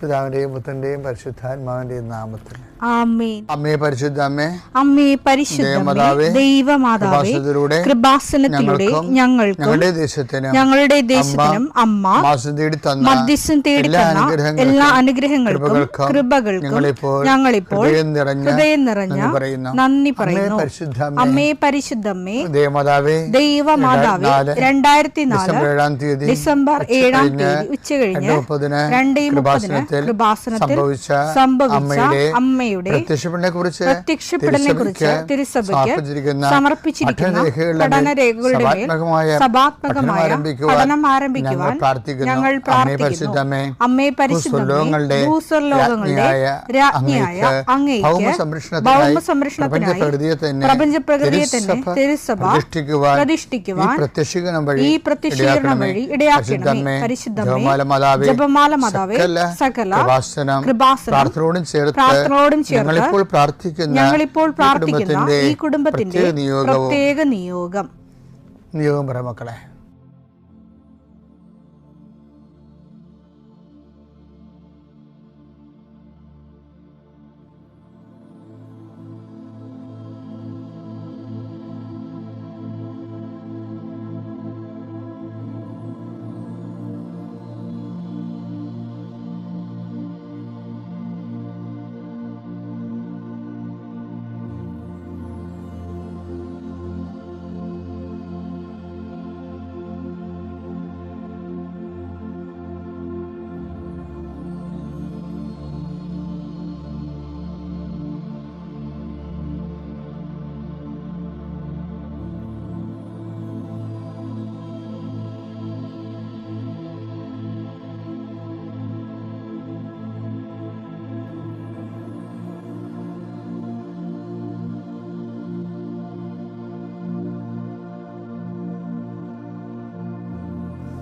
പിതാവിന്റെയും പുത്രന്റെയും പരിശുദ്ധാത്മാവിന്റെയും നാമത്തിൽ ആമേൻ. അമ്മേ പരിശുദ്ധ അമ്മേ, അമ്മേ പരിശുദ്ധമേ, ദൈവമാതാവേ, കൃപാസനത്തിലൂടെ ഞങ്ങൾക്കും ഞങ്ങളുടെ ദേശത്തിനും അമ്മ മധ്യസ്ഥം തേടി തന്ന എല്ലാ അനുഗ്രഹങ്ങൾക്കും കൃപകൾക്കും ഞങ്ങളിപ്പോൾ ഹൃദയം നിറഞ്ഞ നന്ദി പറയുന്നു. അമ്മേ പരിശുദ്ധമേ, ദൈവമാതാവേ, 2004 ഡിസംബർ 7 ഉച്ചകഴിഞ്ഞ് 2:30 കൃപാസനത്തിൽ സംഭവിച്ച അമ്മയുടെ പ്രത്യക്ഷപ്പെടലിനെ കുറിച്ച് തിരുസഭയ്ക്ക് സമർപ്പിച്ചിരിക്കുന്ന പഠനരേഖകളുടെ മേൽ സഭാത്മകമായ പഠനം ആരംഭിക്കുവാൻ ഞങ്ങൾ പ്രാർത്ഥിക്കുന്നു. അമ്മേ പരിശുദ്ധമേ, ഭൂസ്വർലോകങ്ങളുടെ രാജ്ഞിയായ അങ്ങേയ്ക്ക് ഭൗമസംരക്ഷണത്തിനായി പ്രപഞ്ചപ്രകൃതിയെ തന്നെ തിരുസഭ പ്രതിഷ്ഠിക്കുവാൻ ഈ പ്രത്യക്ഷീകരണം വഴി ഇടയാക്കണമേ. പരിശുദ്ധമേ, ജപമാല മാതാവേ, സകല കൃപാസനം പ്രാർത്ഥനയോടും ചേർത്ത് ഞങ്ങളിപ്പോൾ പ്രാർത്ഥിക്കുന്ന ഈ കുടുംബത്തിന്റെ പ്രത്യേക നിയോഗം പറ മക്കളെ.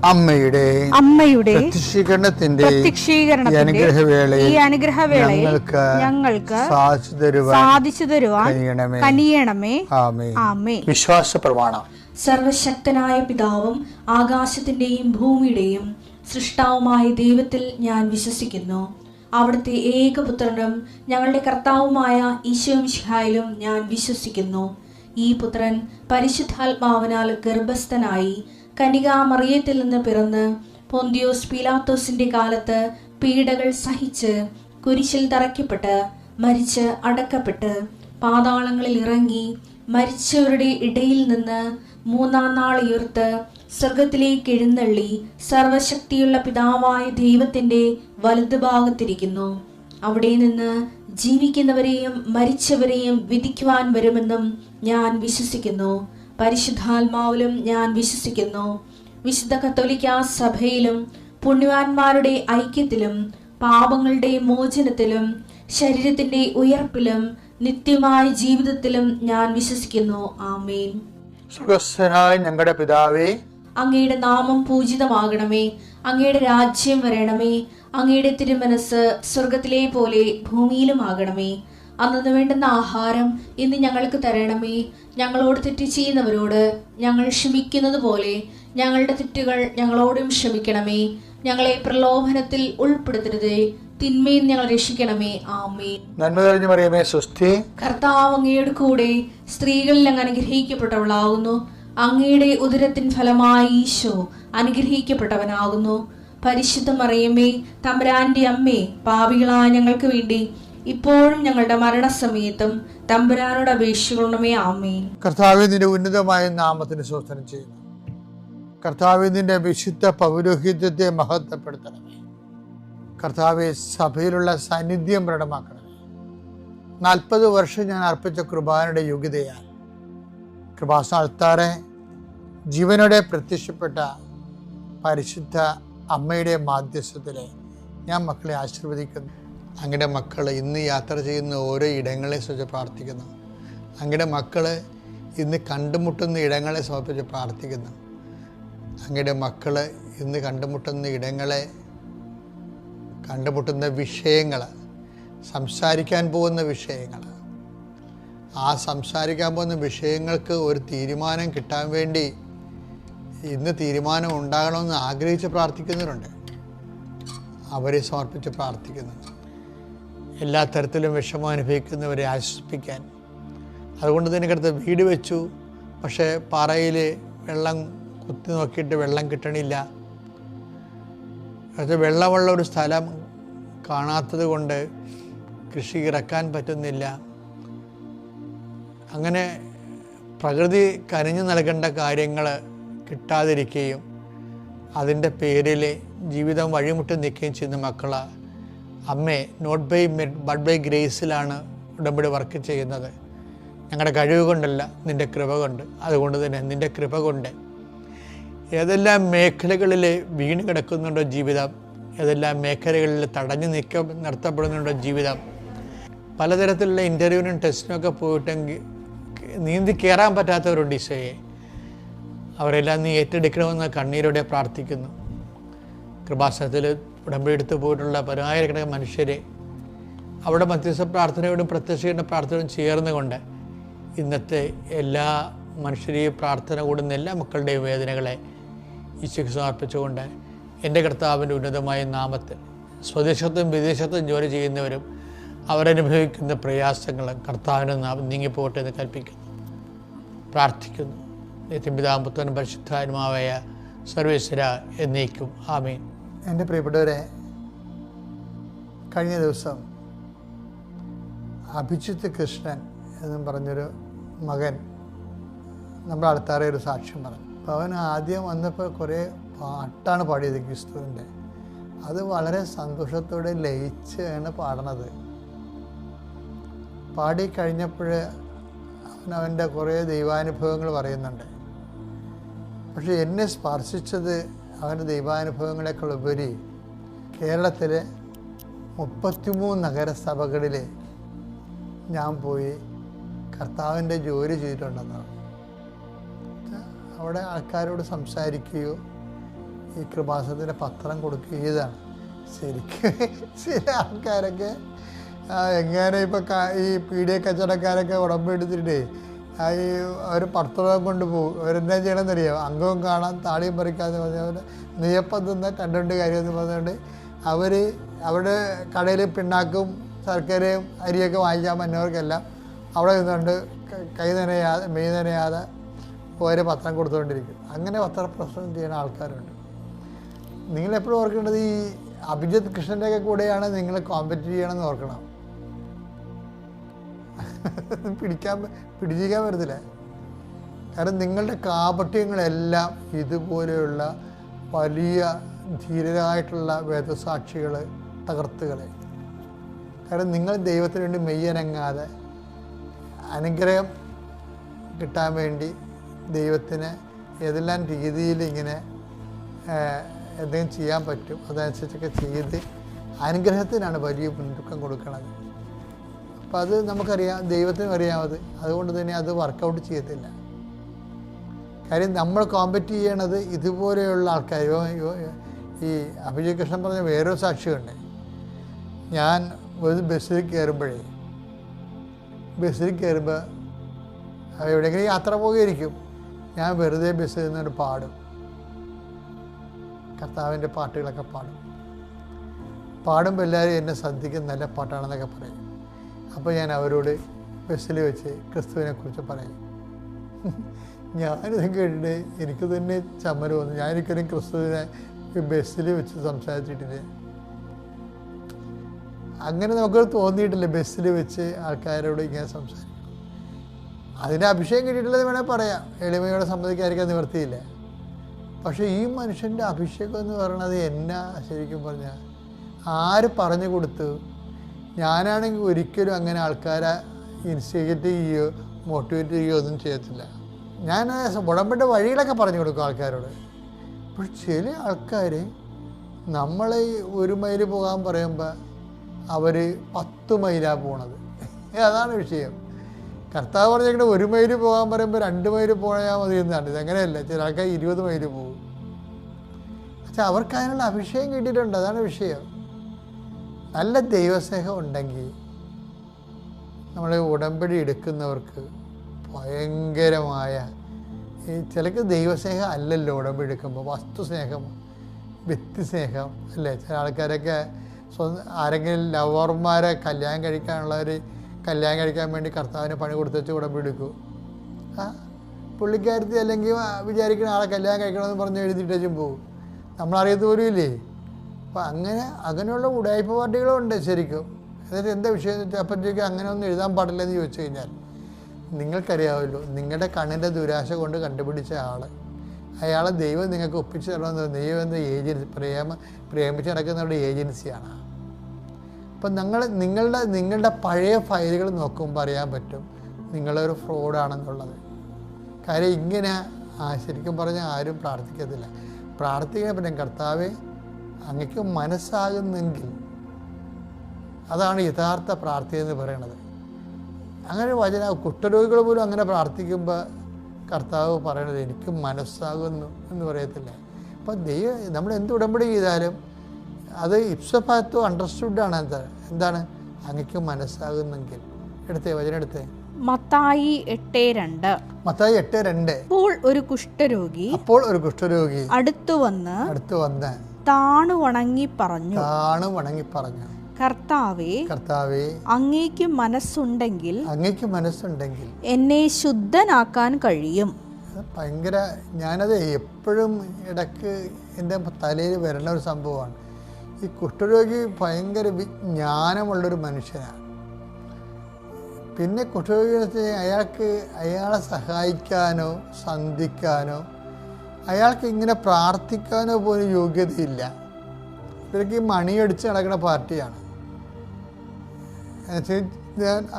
അമ്മയുടെ പ്രത്യക്ഷീകരണത്തിന്റെ ഈ അനുഗ്രഹവേളയിൽ ഞങ്ങൾക്ക് സാധിച്ചു തരുവാൻ കനിയണമേ. ആമേൻ. വിശ്വാസ പ്രമാണം. സർവശക്തനായ പിതാവും ആകാശത്തിന്റെയും ഭൂമിയുടെയും സൃഷ്ടാവുമായ ദൈവത്തിൽ ഞാൻ വിശ്വസിക്കുന്നു. അവിടുത്തെ ഏകപുത്രനും ഞങ്ങളുടെ കർത്താവുമായ ഈശോ മിശിഹായിലും ഞാൻ വിശ്വസിക്കുന്നു. ഈ പുത്രൻ പരിശുദ്ധാത്മാവിനാൽ ഗർഭസ്ഥനായി കന്യകാമറിയത്തിൽ നിന്ന് പിറന്ന് പൊന്തിയോസ് പീലാത്തോസിന്റെ കാലത്ത് പീഡകൾ സഹിച്ച് കുരിശിൽ തറയ്ക്കപ്പെട്ട് മരിച്ച് അടക്കപ്പെട്ട് പാതാളങ്ങളിൽ ഇറങ്ങി മരിച്ചവരുടെ ഇടയിൽ നിന്ന് 3-ാം നാൾ ഉയർത്ത് സ്വർഗത്തിലേക്ക് എഴുന്നള്ളി സർവശക്തിയുള്ള പിതാവായ ദൈവത്തിന്റെ വലതുഭാഗത്തിരിക്കുന്നു. അവിടെ നിന്ന് ജീവിക്കുന്നവരെയും മരിച്ചവരെയും വിധിക്കുവാൻ വരുമെന്നും ഞാൻ വിശ്വസിക്കുന്നു. പരിശുദ്ധാത്മാവിലും ഞാൻ വിശ്വസിക്കുന്നു. വിശുദ്ധ കത്തോലിക്കാ സഭയിലും പുണ്യവാന്മാരുടെ ഐക്യത്തിലും പാപങ്ങളുടെ മോചനത്തിലും ശരീരത്തിന്റെ ഉയർപ്പിലും നിത്യമായ ജീവിതത്തിലും ഞാൻ വിശ്വസിക്കുന്നു. ആമേൻ. സ്വർഗ്ഗസ്ഥനായ ഞങ്ങളുടെ പിതാവേ, അങ്ങയുടെ നാമം പൂജിതമാകണമേ. അങ്ങയുടെ രാജ്യം വരണമേ. അങ്ങയുടെ തിരുമനസ് സ്വർഗത്തിലെ പോലെ ഭൂമിയിലും ആകണമേ. അന്നു വേണ്ടുന്ന ആഹാരം ഇന്ന് ഞങ്ങൾക്ക് തരണമേ. ഞങ്ങളോട് തെറ്റ് ചെയ്യുന്നവരോട് ഞങ്ങൾ ക്ഷമിക്കുന്നത് പോലെ ഞങ്ങളുടെ തെറ്റുകൾ ഞങ്ങളോടും ക്ഷമിക്കണമേ. ഞങ്ങളെ പ്രലോഭനത്തിൽ ഉൾപ്പെടുത്തരുതേ, തിന്മയിൽ ഞങ്ങൾ രക്ഷിക്കണമേ. ആമേൻ. നന്മ നിറഞ്ഞ മറിയമേ, സ്വസ്തി. കർത്താവ് അങ്ങയുടെ കൂടെ സ്ത്രീകളിൽ അങ്ങ് അനുഗ്രഹിക്കപ്പെട്ടവളാകുന്നു. അങ്ങയുടെ ഉദരത്തിൻ ഫലമായി ഈശോ അനുഗ്രഹിക്കപ്പെട്ടവനാകുന്നു. പരിശുദ്ധ മറിയമേ, തമ്പുരാന്റെ അമ്മേ, പാപികളായ ഞങ്ങൾക്ക് വേണ്ടി ഇപ്പോഴും ഞങ്ങളുടെ മരണസമയത്തും തമ്പുരാനോട് അപേക്ഷിക്കണമേ. ആമേൻ. കർത്താവേ, നിന്റെ ഉന്നതമായ നാമത്തിന് സ്തോത്രം ചെയ്യുന്നു. കർത്താവേ, നിന്റെ വിശുദ്ധ പൗരോഹിത്യത്തെ മഹത്വപ്പെടുത്തണമേ. കർത്താവേ, സഭയിലുള്ള സാന്നിധ്യം പ്രകടമാക്കണമേ. 40 വർഷം ഞാൻ അർപ്പിച്ച കൃപാനയുടെ യോഗ്യതയാൽ കൃപാസ്ഥാനത്താറെ ജീവനോടെ പ്രത്യക്ഷപ്പെട്ട പരിശുദ്ധ അമ്മയുടെ മാധ്യസ്ഥത്തിലെ ഞാൻ മക്കളെ ആശീർവദിക്കുന്നു. അങ്ങയുടെ മക്കൾ ഇന്ന് യാത്ര ചെയ്യുന്ന ഓരോ ഇടങ്ങളെ കുറിച്ച് പ്രാർത്ഥിക്കുന്നു. അങ്ങയുടെ മക്കൾ ഇന്ന് കണ്ടുമുട്ടുന്ന ഇടങ്ങളെ സമർപ്പിച്ച് പ്രാർത്ഥിക്കുന്നു. അങ്ങയുടെ മക്കൾ ഇന്ന് കണ്ടുമുട്ടുന്ന ഇടങ്ങളെ, കണ്ടുമുട്ടുന്ന വിഷയങ്ങൾ, സംസാരിക്കാൻ പോകുന്ന വിഷയങ്ങൾ, ആ സംസാരിക്കാൻ പോകുന്ന വിഷയങ്ങൾക്ക് ഒരു തീരുമാനം കിട്ടാൻ വേണ്ടി ഇന്ന് തീരുമാനം ഉണ്ടാകണമെന്ന് ആഗ്രഹിച്ച് പ്രാർത്ഥിക്കുന്നവരുണ്ട്. അവരെ സമർപ്പിച്ച് പ്രാർത്ഥിക്കുന്നു. എല്ലാ തരത്തിലും വിഷമം അനുഭവിക്കുന്നവരെ ആശ്വസിപ്പിക്കാൻ. അതുകൊണ്ട് തന്നെ അടുത്ത് വീട് വെച്ചു, പക്ഷേ പാറയിൽ വെള്ളം കുത്തി നോക്കിയിട്ട് വെള്ളം കിട്ടണില്ല. അടുത്ത് വെള്ളമുള്ള ഒരു സ്ഥലം കാണാത്തത് കൊണ്ട് കൃഷി ഇറക്കാൻ പറ്റുന്നില്ല. അങ്ങനെ പ്രകൃതി കനിഞ്ഞു നൽകേണ്ട കാര്യങ്ങൾ കിട്ടാതിരിക്കുകയും അതിൻ്റെ പേരിൽ ജീവിതം വഴിമുട്ടി നിൽക്കുകയും ചെയ്യുന്ന മക്കളെ അമ്മേ, not by merit but by ഗ്രേസിലാണ് ഉടമ്പടി വർക്ക് ചെയ്യുന്നത്. ഞങ്ങളുടെ കഴിവ് കൊണ്ടല്ല, നിൻ്റെ കൃപ കൊണ്ട്. അതുകൊണ്ട് തന്നെ നിൻ്റെ കൃപ കൊണ്ട് ഏതെല്ലാം മേഖലകളിൽ വീണ് കിടക്കുന്നുണ്ടോ ജീവിതം, ഏതെല്ലാം മേഖലകളിൽ തടഞ്ഞു നിർത്തപ്പെടുന്നുണ്ടോ ജീവിതം, പലതരത്തിലുള്ള ഇൻ്റർവ്യൂവിനും ടെസ്റ്റിനൊക്കെ പോയിട്ടെങ്കിൽ നീന്തി കയറാൻ പറ്റാത്തവരുണ്ട് ഈശോയെ. അവരെല്ലാം നീ ഏറ്റെടുക്കണമെന്ന് കണ്ണീരോടെ പ്രാർത്ഥിക്കുന്നു. കൃപാസനത്തിൽ ഉടമ്പടി എടുത്തു പോയിട്ടുള്ള പതിനായിരക്കണക്കിന് മനുഷ്യരെ അവിടെ മധ്യസ്ഥ പ്രാർത്ഥനയോടും പ്രത്യക്ഷയുടെ പ്രാർത്ഥനയോടും ചേർന്നുകൊണ്ട് ഇന്നത്തെ എല്ലാ മനുഷ്യരെയും പ്രാർത്ഥന കൂടുന്ന എല്ലാ മക്കളുടെയും വേദനകളെ ഈശോയ്ക്ക് സമർപ്പിച്ചുകൊണ്ട് എൻ്റെ കർത്താവിൻ്റെ ഉന്നതമായ നാമത്തിൽ സ്വദേശത്തും വിദേശത്തും ജോലി ചെയ്യുന്നവരും അവരനുഭവിക്കുന്ന പ്രയാസങ്ങളും കർത്താവിൻ്റെ നാമം നീങ്ങിപ്പോട്ടെ എന്ന് കൽപ്പിക്കുന്നു, പ്രാർത്ഥിക്കുന്നു. നിത്യപിതാമ്പുത്രൻ പരിശുദ്ധാത്മാവായ സർവേശ്വര എന്നേക്കും ആമേൻ. എൻ്റെ പ്രിയപ്പെട്ടവരെ, കഴിഞ്ഞ ദിവസം അഭിജിത്ത് കൃഷ്ണൻ എന്നും പറഞ്ഞൊരു മകൻ നമ്മുടെ അടുത്താറേ ഒരു സാക്ഷ്യം പറഞ്ഞു. അപ്പോൾ അവൻ ആദ്യം വന്നപ്പോൾ കുറേ പാട്ടാണ് പാടിയത് ക്രിസ്തുവിൻ്റെ. അത് വളരെ സന്തോഷത്തോടെ ലയിച്ചാണ് പാടണത്. പാടിക്കഴിഞ്ഞപ്പോൾ അവൻ്റെ കുറേ ദൈവാനുഭവങ്ങൾ പറയുന്നുണ്ട്. പക്ഷെ എന്നെ സ്പർശിച്ചത് അവൻ്റെ ദൈവാനുഭവങ്ങളെക്കാൾ ഉപരി കേരളത്തിലെ 33 നഗരസഭകളിൽ ഞാൻ പോയി കർത്താവിൻ്റെ ജോലി ചെയ്തിട്ടുണ്ടെന്നാണ്. അവിടെ ആൾക്കാരോട് സംസാരിക്കുകയോ ഈ കൃപാസനത്തിൻ്റെ പത്രം കൊടുക്കുകയോ ഇതാണ്. ശരിക്കും ചില ആൾക്കാരൊക്കെ എങ്ങനെ ഇപ്പം ഈ പീഡിയ കച്ചവടക്കാരൊക്കെ ഉടമ്പെടുത്തിട്ടേ ഈ അവർ പത്രം കൊണ്ടുപോകും. അവരെന്താ ചെയ്യണമെന്നറിയാം, അംഗവും കാണാൻ താളിയും പറിക്കാമെന്ന് പറഞ്ഞവർ നെയ്യപ്പം തിന്ന കണ്ടുകൊണ്ട് കാര്യമെന്ന് പറഞ്ഞുകൊണ്ട് അവർ അവിടെ കടയിൽ പിണ്ണാക്കും ശർക്കരയും അരിയൊക്കെ വാങ്ങിക്കാൻ പറ്റുന്നവർക്കെല്ലാം അവിടെ നിന്നുകൊണ്ട് കൈ നനയാതെ മെയ് നനയാതെ ഓരോ പത്രം കൊടുത്തുകൊണ്ടിരിക്കും. അങ്ങനെ പത്രപ്രസവം ചെയ്യുന്ന ആൾക്കാരുണ്ട്. നിങ്ങളെപ്പോഴും ഓർക്കേണ്ടത് ഈ അഭിജിത്ത് കൃഷ്ണൻ്റെയൊക്കെ കൂടെയാണ് നിങ്ങൾ കോമ്പറ്റ് ചെയ്യണമെന്ന് ഓർക്കണം. പിടിച്ചിരിക്കാൻ പറ്റത്തില്ല. കാരണം നിങ്ങളുടെ കാപട്യങ്ങളെല്ലാം ഇതുപോലെയുള്ള വലിയ ധീരരായിട്ടുള്ള വേദസാക്ഷികൾ തകർത്തുകളെ. കാരണം നിങ്ങൾ ദൈവത്തിന് വേണ്ടി മെയ്യനങ്ങാതെ അനുഗ്രഹം കിട്ടാൻ വേണ്ടി ദൈവത്തിന് ഏതെല്ലാം രീതിയിൽ ഇങ്ങനെ എന്തെങ്കിലും ചെയ്യാൻ പറ്റും അതനുസരിച്ചൊക്കെ ചെയ്ത് അനുഗ്രഹത്തിനാണ് വലിയ മുൻതൂക്കം കൊടുക്കുന്നത്. അപ്പം അത് നമുക്കറിയാം, ദൈവത്തിനും അറിയാമത്. അതുകൊണ്ട് തന്നെ അത് വർക്കൗട്ട് ചെയ്യത്തില്ല. കാര്യം നമ്മൾ കോമ്പറ്റ് ചെയ്യണത് ഇതുപോലെയുള്ള ആൾക്കാർ. ഈ അഭിജിത്ത് കൃഷ്ണൻ പറഞ്ഞ വേറൊരു സാക്ഷിയുണ്ട്. ഞാൻ ഒരു ബസ്സിൽ കയറുമ്പോൾ എവിടെയെങ്കിലും യാത്ര പോകുകയായിരിക്കും. ഞാൻ വെറുതെ ബസ്സിൽ നിന്നൊരു പാടും, കർത്താവിൻ്റെ പാട്ടുകളൊക്കെ പാടുമ്പോൾ എല്ലാവരും എന്നെ ശ്രദ്ധിക്കും, നല്ല പാട്ടാണെന്നൊക്കെ പറയും. അപ്പോൾ ഞാൻ അവരോട് ബസ്സിൽ വെച്ച് ക്രിസ്തുവിനെക്കുറിച്ച് പറയും. ഞാനിത് കേട്ടിട്ട് എനിക്ക് തന്നെ ചമ്മല് വന്നു. ഞാനൊരിക്കലും ക്രിസ്തുവിനെ ബസ്സിൽ വെച്ച് സംസാരിച്ചിട്ടില്ല. അങ്ങനെ നമുക്ക് തോന്നിയിട്ടില്ല ബസ്സിൽ വെച്ച് ആൾക്കാരോട് ഇങ്ങനെ സംസാരിക്കും. അതിൻ്റെ അഭിഷേകം കിട്ടിയിട്ടുള്ളത് വേണേൽ പറയാം, എളിമയോടെ സമ്മതിക്കാതിരിക്കാൻ നിവർത്തിയില്ല. പക്ഷേ ഈ മനുഷ്യൻ്റെ അഭിഷേകം എന്ന് പറയുന്നത് എന്നാ ശരിക്കും പറഞ്ഞാൽ ആര് പറഞ്ഞു കൊടുത്തു? ഞാനാണെങ്കിൽ ഒരിക്കലും അങ്ങനെ ആൾക്കാരെ ഇൻസ്റ്റിഗേറ്റ് ചെയ്യുകയോ മോട്ടിവേറ്റ് ചെയ്യുകയോ ഒന്നും ചെയ്യത്തില്ല. ഞാൻ ഉടമ്പെട്ട വഴികളൊക്കെ പറഞ്ഞു കൊടുക്കും ആൾക്കാരോട്. പക്ഷെ ചില ആൾക്കാർ നമ്മളെ 1 മൈൽ പോകാൻ പറയുമ്പോൾ അവർ 10 മൈലാണ് പോണത്. അതാണ് വിഷയം. കർത്താവ് പറഞ്ഞിട്ട് 1 മൈൽ പോകാൻ പറയുമ്പോൾ 2 മൈൽ പോയാൽ മതി എന്നാണ്. ഇതങ്ങനെയല്ല, ചില ആൾക്കാർ 20 മൈൽ പോകും. പക്ഷെ അവർക്ക് അതിനുള്ള അഭിഷേകം കിട്ടിയിട്ടുണ്ട്. അതാണ് വിഷയം. നല്ല ദൈവസ്നേഹം ഉണ്ടെങ്കിൽ നമ്മൾ ഉടമ്പടി എടുക്കുന്നവർക്ക് ഭയങ്കരമായ ഈ ചിലക്ക് ദൈവസ്നേഹം അല്ലല്ലോ ഉടമ്പടി എടുക്കുമ്പോൾ, വസ്തുസ്നേഹം. വ്യക്തിസ്നേഹം അല്ലേ. ചില ആൾക്കാരൊക്കെ ആരെങ്കിലും ലവർമാരെ കല്യാണം കഴിക്കാനുള്ളവർ കല്യാണം കഴിക്കാൻ വേണ്ടി കർത്താവിന് പണി കൊടുത്തുവെച്ച് ഉടമ്പടി എടുക്കും. പുള്ളിക്കാരത്തി അല്ലെങ്കിൽ വിചാരിക്കുന്ന ആളെ കല്യാണം കഴിക്കണമെന്ന് പറഞ്ഞ് എഴുതിയിട്ടും പോകും, നമ്മളറിയത്ത് പോലും ഇല്ലേ. അപ്പം അങ്ങനെയുള്ള ഉടായ്പ പാർട്ടികളും ഉണ്ട് ശരിക്കും. എന്നിട്ട് എന്താ വിഷയം എന്ന് വെച്ചാൽ അപ്പോഴത്തേക്ക് അങ്ങനെ ഒന്നും എഴുതാൻ പാടില്ലെന്ന് ചോദിച്ചു കഴിഞ്ഞാൽ, നിങ്ങൾക്കറിയാമല്ലോ, നിങ്ങളുടെ കണ്ണിൻ്റെ ദുരാശ കൊണ്ട് കണ്ടുപിടിച്ച അയാളെ ദൈവം നിങ്ങൾക്ക് ഒപ്പിച്ച് തരണമെന്ന്. ദൈവം എന്ന ഏജൻസി പ്രേമിച്ച് നടക്കുന്നവരുടെ ഏജൻസിയാണ്. അപ്പം നിങ്ങളുടെ പഴയ ഫയലുകൾ നോക്കുമ്പോൾ അറിയാൻ പറ്റും നിങ്ങളൊരു ഫ്രോഡാണെന്നുള്ളത്. കാര്യം ഇങ്ങനെ ശരിക്കും പറഞ്ഞാൽ ആരും പ്രാർത്ഥിക്കത്തില്ല. പ്രാർത്ഥിക്കാൻ പറ്റും, കർത്താവേ അങ്ങക്ക് മനസ്സാകുന്നെങ്കിൽ. അതാണ് യഥാർത്ഥ പ്രാർത്ഥന എന്ന് പറയണത്. അങ്ങനെ കുഷ്ഠരോഗികൾ പോലും അങ്ങനെ പ്രാർത്ഥിക്കുമ്പോൾ കർത്താവ് പറയണത് എനിക്ക് മനസ്സാകുന്നു എന്ന് പറയത്തില്ല. അപ്പം നമ്മൾ എന്ത് ഉടമ്പടി ചെയ്താലും അത് ഇപ്സഫാക്റ്റോ അണ്ടർസ്റ്റുഡാണ്. എന്താണ് അങ്ങക്ക് മനസ്സാകുന്നെങ്കിൽ. എടുത്തേ വചനം എടുത്തേ. മത്തായി 8:2. അപ്പോൾ ഒരു കുഷ്ഠരോഗി അടുത്തു വന്ന് താണു വണങ്ങി പറഞ്ഞു, കർത്താവേ അങ്ങേക്ക് മനസ്സുണ്ടെങ്കിൽ എന്നെ ശുദ്ധനാക്കാൻ കഴിയും. ഭയങ്കര, ഞാനത് എപ്പോഴും ഇടയ്ക്ക് എൻ്റെ തലയിൽ വരുന്ന ഒരു സംഭവമാണ്. ഈ കുഷ്ഠരോഗി ഭയങ്കര വിജ്ഞാനമുള്ളൊരു മനുഷ്യനാണ്. പിന്നെ കുഷ്ഠരോഗി അയാളെ സഹായിക്കാനോ സന്ധിക്കാനോ അയാൾക്ക് ഇങ്ങനെ പ്രാർത്ഥിക്കാനോ പോലും യോഗ്യതയില്ല. ഇവർക്ക് ഈ മണിയടിച്ച് നടക്കുന്ന പാർട്ടിയാണ്.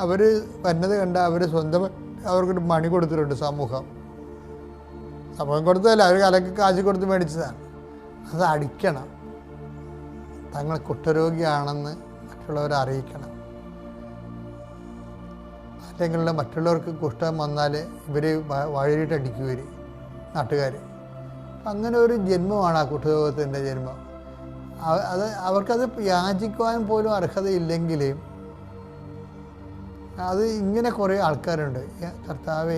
അവർ വരുന്നത് കണ്ട അവർ സ്വന്തം അവർക്കൊരു മണി കൊടുത്തിട്ടുണ്ട്. സമൂഹം കൊടുത്തതല്ല, അവർ കലക്ക് കാശ് കൊടുത്ത് മേടിച്ചതാണ്. അത് അടിക്കണം, തങ്ങൾ കുഷ്ഠരോഗിയാണെന്ന് മറ്റുള്ളവരെ അറിയിക്കണം. അല്ലെങ്കിൽ മറ്റുള്ളവർക്ക് കുഷ്ഠം വന്നാൽ ഇവർ വഴിയിട്ടടിക്കും നാട്ടുകാർ. അപ്പം അങ്ങനെ ഒരു ജന്മമാണ് ആ കുഷ്ഠരോഗത്തിൻ്റെ ജന്മം. അവർക്കത് യാചിക്കുവാൻ പോലും അർഹതയില്ലെങ്കിലും അത് ഇങ്ങനെ കുറേ ആൾക്കാരുണ്ട്. കർത്താവേ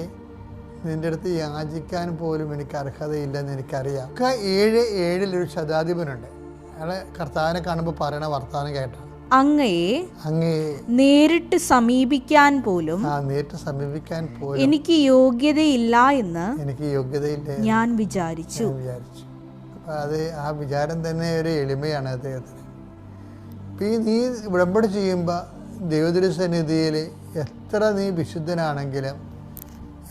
നിൻ്റെ അടുത്ത് യാചിക്കാൻ പോലും എനിക്ക് അർഹതയില്ലെന്ന് എനിക്കറിയാം. 7:7 ശതാധിപനുണ്ട്. അയാളെ കർത്താവിനെ കാണുമ്പോൾ പറയണ വർത്താനം കേട്ടാണ്, അങ്ങയെ നേരിട്ട് സമീപിക്കാൻ പോലും എനിക്ക് യോഗ്യതയില്ല എന്ന് ഞാൻ വിചാരിച്ചു. അത് ആ വിചാരം തന്നെ ഒരു എളിമയാണ് അദ്ദേഹത്തിന്. ഇപ്പം നീ ഉടമ്പടി ചെയ്യുമ്പോൾ ദൈവതിരുസന്നിധിയിൽ എത്ര നീ വിശുദ്ധനാണെങ്കിലും,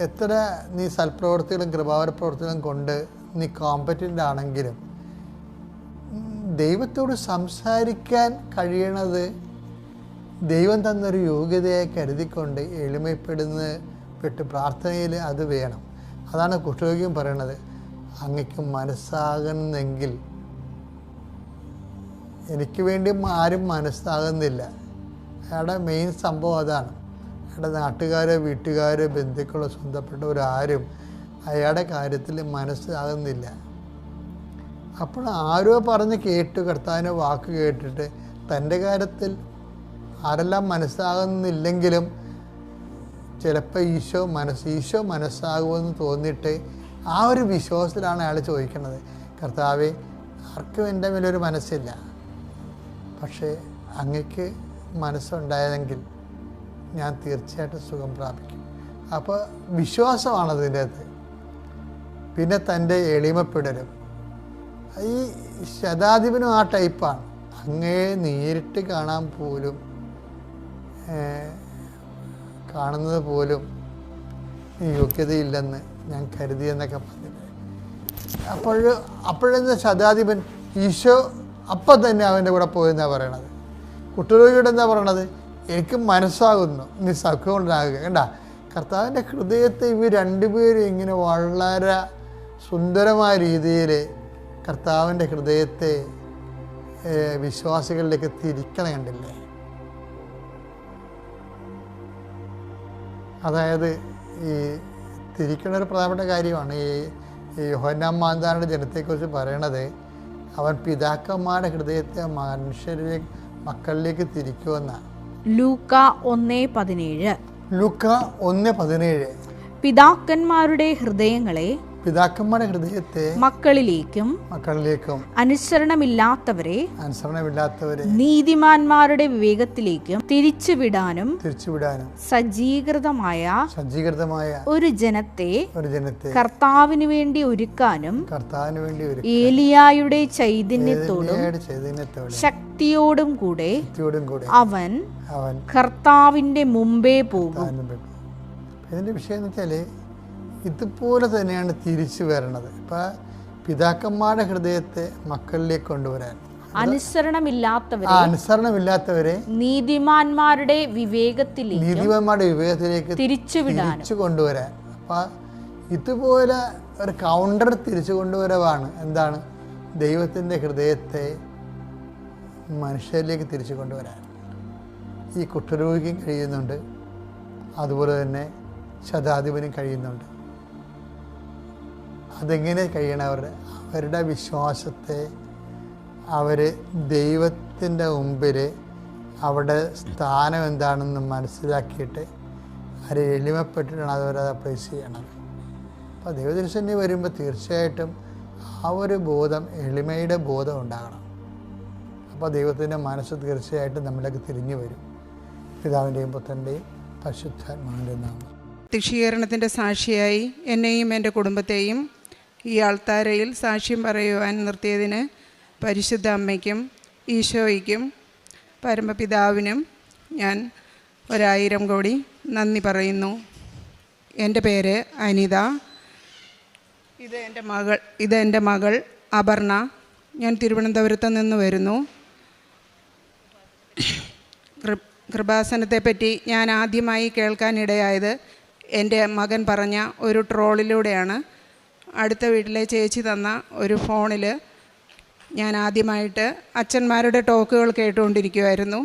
എത്ര നീ സൽപ്രവർത്തികളും കൃപാവര പ്രവർത്തികളും കൊണ്ട് നീ കോമ്പറ്റൻ്റ് ആണെങ്കിലും, ദൈവത്തോട് സംസാരിക്കാൻ കഴിയണത് ദൈവം തന്നൊരു യോഗ്യതയായി കരുതിക്കൊണ്ട് എളിമപ്പെട്ട് പ്രാർത്ഥനയിൽ അത് വേണം. അതാണ് കുഷ്ഠരോഗിയും പറയണത്, അങ്ങക്ക് മനസ്സാകുന്നെങ്കിൽ. എനിക്ക് വേണ്ടി ആരും മനസ്സാകുന്നില്ല. അയാളുടെ മെയിൻ സംഭവം അതാണ്. അയാളുടെ നാട്ടുകാരോ വീട്ടുകാരോ ബന്ധുക്കളോ സ്വന്തപ്പെട്ടവരാരും അയാളുടെ കാര്യത്തിൽ മനസ്സാകുന്നില്ല. അപ്പോൾ ആരോ പറഞ്ഞ് കേട്ടു, കർത്താവിൻ്റെ വാക്ക് കേട്ടിട്ട് തൻ്റെ കാര്യത്തിൽ ആരെല്ലാം മനസ്സാകുന്നില്ലെങ്കിലും ചിലപ്പോൾ ഈശോ മനസ്സാകുമെന്ന് തോന്നിയിട്ട് ആ ഒരു വിശ്വാസത്തിലാണ് അയാൾ ചോദിക്കുന്നത്, കർത്താവേ ആർക്കും എൻ്റെ മേലൊരു മനസ്സില്ല, പക്ഷേ അങ്ങക്ക് മനസ്സുണ്ടായതെങ്കിൽ ഞാൻ തീർച്ചയായിട്ടും സുഖം പ്രാപിക്കും. അപ്പോൾ വിശ്വാസമാണതിൻ്റെ അകത്ത്. പിന്നെ തൻ്റെ എളിമപ്പെടലും. ഈ ശതാധിപനും ആ ടൈപ്പാണ്. അങ്ങയെ നേരിട്ട് കാണുന്നത് പോലും യോഗ്യതയില്ലെന്ന് ഞാൻ കരുതിയെന്നൊക്കെ പറഞ്ഞിട്ട് അപ്പോഴെന്ന് ശതാധിപൻ ഈശോ അപ്പം തന്നെ അവൻ്റെ കൂടെ പോയെന്നാണ് പറയണത്. കുഷ്ഠരോഗിയുടെ എന്താ പറയണത്, എനിക്ക് മനസ്സാകുന്നു, നീ സഖ്യമുണ്ടാകുക. കണ്ട, കർത്താവിൻ്റെ ഹൃദയത്തെ ഇവർ രണ്ടുപേരും ഇങ്ങനെ വളരെ സുന്ദരമായ രീതിയിൽ കർത്താവിൻ്റെ ഹൃദയത്തെ വിശ്വാസികളിലേക്ക് തിരിക്കണം, കണ്ടില്ലേ? അതായത് ഈ തിരിക്കണ ഒരു പ്രധാനപ്പെട്ട കാര്യമാണ്. ഈ യോഹന്നാൻ മാന്താരുടെ ജനത്തെക്കുറിച്ച് പറയണത്, അവൻ പിതാക്കന്മാരുടെ ഹൃദയത്തെ മക്കളിലേക്ക് തിരിക്കുമെന്നാണ്. ലൂക്ക 1:17. ലൂക്ക 1:17. പിതാക്കന്മാരുടെ ഹൃദയങ്ങളെ പിതാക്കന്മാരുടെ ഹൃദയത്തെ മക്കളിലേക്കും അനുസരണമില്ലാത്തവരെ നീതിമാന്മാരുടെ വിവേകത്തിലേക്കും തിരിച്ചുവിടാനും സജ്ജീകൃതമായ ഒരു ജനത്തെ കർത്താവിന് വേണ്ടി ഒരുക്കാനും ഏലിയായുടെ ചൈതന്യത്തോടും ശക്തിയോടും കൂടെ അവൻ കർത്താവിന്റെ മുമ്പേ പോകും. ഇതിൻ്റെ വിഷയം എന്ന് വെച്ചാൽ ഇതുപോലെ തന്നെയാണ് തിരിച്ചു വരണത്. ഇപ്പം പിതാക്കന്മാരുടെ ഹൃദയത്തെ മക്കളിലേക്ക് കൊണ്ടുവരാൻ, അനുസരണമില്ലാത്തവരെ നീതിമാന്മാരുടെ വിവേകത്തിലേക്ക് തിരിച്ചു കൊണ്ടുവരാൻ. അപ്പം ഇതുപോലെ ഒരു കൗണ്ടർ തിരിച്ചു കൊണ്ടുവരവാണ് എന്താണ് ദൈവത്തിൻ്റെ ഹൃദയത്തെ മനുഷ്യരിലേക്ക് തിരിച്ചു കൊണ്ടുവരാൻ. ഈ കുഷ്ഠരോഗിക്കും കഴിയുന്നുണ്ട്, അതുപോലെ തന്നെ ശതാധിപനും കഴിയുന്നുണ്ട്. അതെങ്ങനെ കഴിയണം? അവരുടെ വിശ്വാസത്തെ അവർ ദൈവത്തിൻ്റെ മുമ്പിൽ അവരുടെ സ്ഥാനം എന്താണെന്ന് മനസ്സിലാക്കിയിട്ട് അവർ എളിമപ്പെട്ടിട്ടാണ് അവരത് അപ്രൈസ് ചെയ്യണത്. അപ്പോൾ ദൈവദർശനം വരുമ്പോൾ തീർച്ചയായിട്ടും ആ ഒരു ബോധം, എളിമയുടെ ബോധം ഉണ്ടാകണം. അപ്പോൾ ദൈവത്തിൻ്റെ മനസ്സ് തീർച്ചയായിട്ടും നമ്മളിലേക്ക് തിരിഞ്ഞു വരും. പിതാവിൻ്റെയും പുത്രൻ്റെയും പരിശുദ്ധാത്മാവിൻ്റെയും നാമം. പ്രത്യക്ഷീകരണത്തിൻ്റെ സാക്ഷിയായി എന്നെയും എൻ്റെ കുടുംബത്തെയും ഈ ആൾത്താരയിൽ സാക്ഷ്യം പറയുവാൻ നിർത്തിയതിന് പരിശുദ്ധ അമ്മയ്ക്കും ഈശോയ്ക്കും പരമപിതാവിനും ഞാൻ 1000 കോടി നന്ദി പറയുന്നു. എൻ്റെ പേര് അനിത. ഇത് എൻ്റെ മകൾ അപർണ. ഞാൻ തിരുവനന്തപുരത്ത് നിന്ന് വരുന്നു. കൃപാസനത്തെപ്പറ്റി ഞാൻ ആദ്യമായി കേൾക്കാനിടയായത് എൻ്റെ മകൻ പറഞ്ഞ ഒരു ട്രോളിലൂടെയാണ്. അടുത്ത വീട്ടിലെ ചേച്ചി തന്ന ഒരു ഫോണിൽ ഞാൻ ആദ്യമായിട്ട് അച്ഛന്മാരുടെ ടോക്കുകൾ കേട്ടുകൊണ്ടിരിക്കുമായിരുന്നു.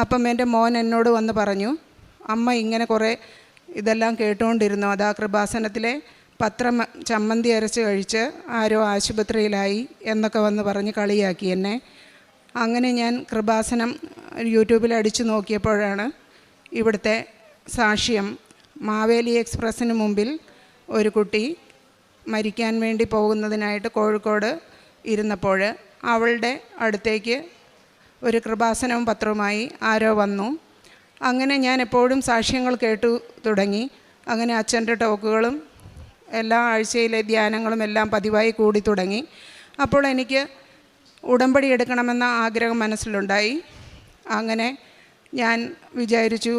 അപ്പം എൻ്റെ മോൻ എന്നോട് വന്ന് പറഞ്ഞു, അമ്മ ഇങ്ങനെ കുറേ ഇതെല്ലാം കേട്ടുകൊണ്ടിരുന്നു, അതാ കൃപാസനത്തിലെ പത്രം ചമ്മന്തി അരച്ച് കഴിച്ച് ആരോ ആശുപത്രിയിലായി എന്നൊക്കെ വന്ന് പറഞ്ഞ് കളിയാക്കി എന്നെ. അങ്ങനെ ഞാൻ കൃപാസനം യൂട്യൂബിൽ അടിച്ചു നോക്കിയപ്പോഴാണ് ഇവിടുത്തെ സാക്ഷ്യം. മാവേലി എക്സ്പ്രസ്സിന് മുമ്പിൽ ഒരു കുട്ടി മരിക്കാൻ വേണ്ടി പോകുന്നതിനായിട്ട് കോഴിക്കോട് ഇരുന്നപ്പോൾ അവളുടെ അടുത്തേക്ക് ഒരു കൃപാസനവും പത്രവുമായി ആരോ വന്നു. അങ്ങനെ ഞാൻ എപ്പോഴും സാക്ഷ്യങ്ങൾ കേട്ടു തുടങ്ങി. അങ്ങനെ അച്ഛൻ്റെ ടോക്കുകളും എല്ലാ ആഴ്ചയിലെ ധ്യാനങ്ങളും എല്ലാം പതിവായി കൂടി തുടങ്ങി. അപ്പോൾ എനിക്ക് ഉടമ്പടി എടുക്കണമെന്ന ആഗ്രഹം മനസ്സിലുണ്ടായി. അങ്ങനെ ഞാൻ വിചാരിച്ചു,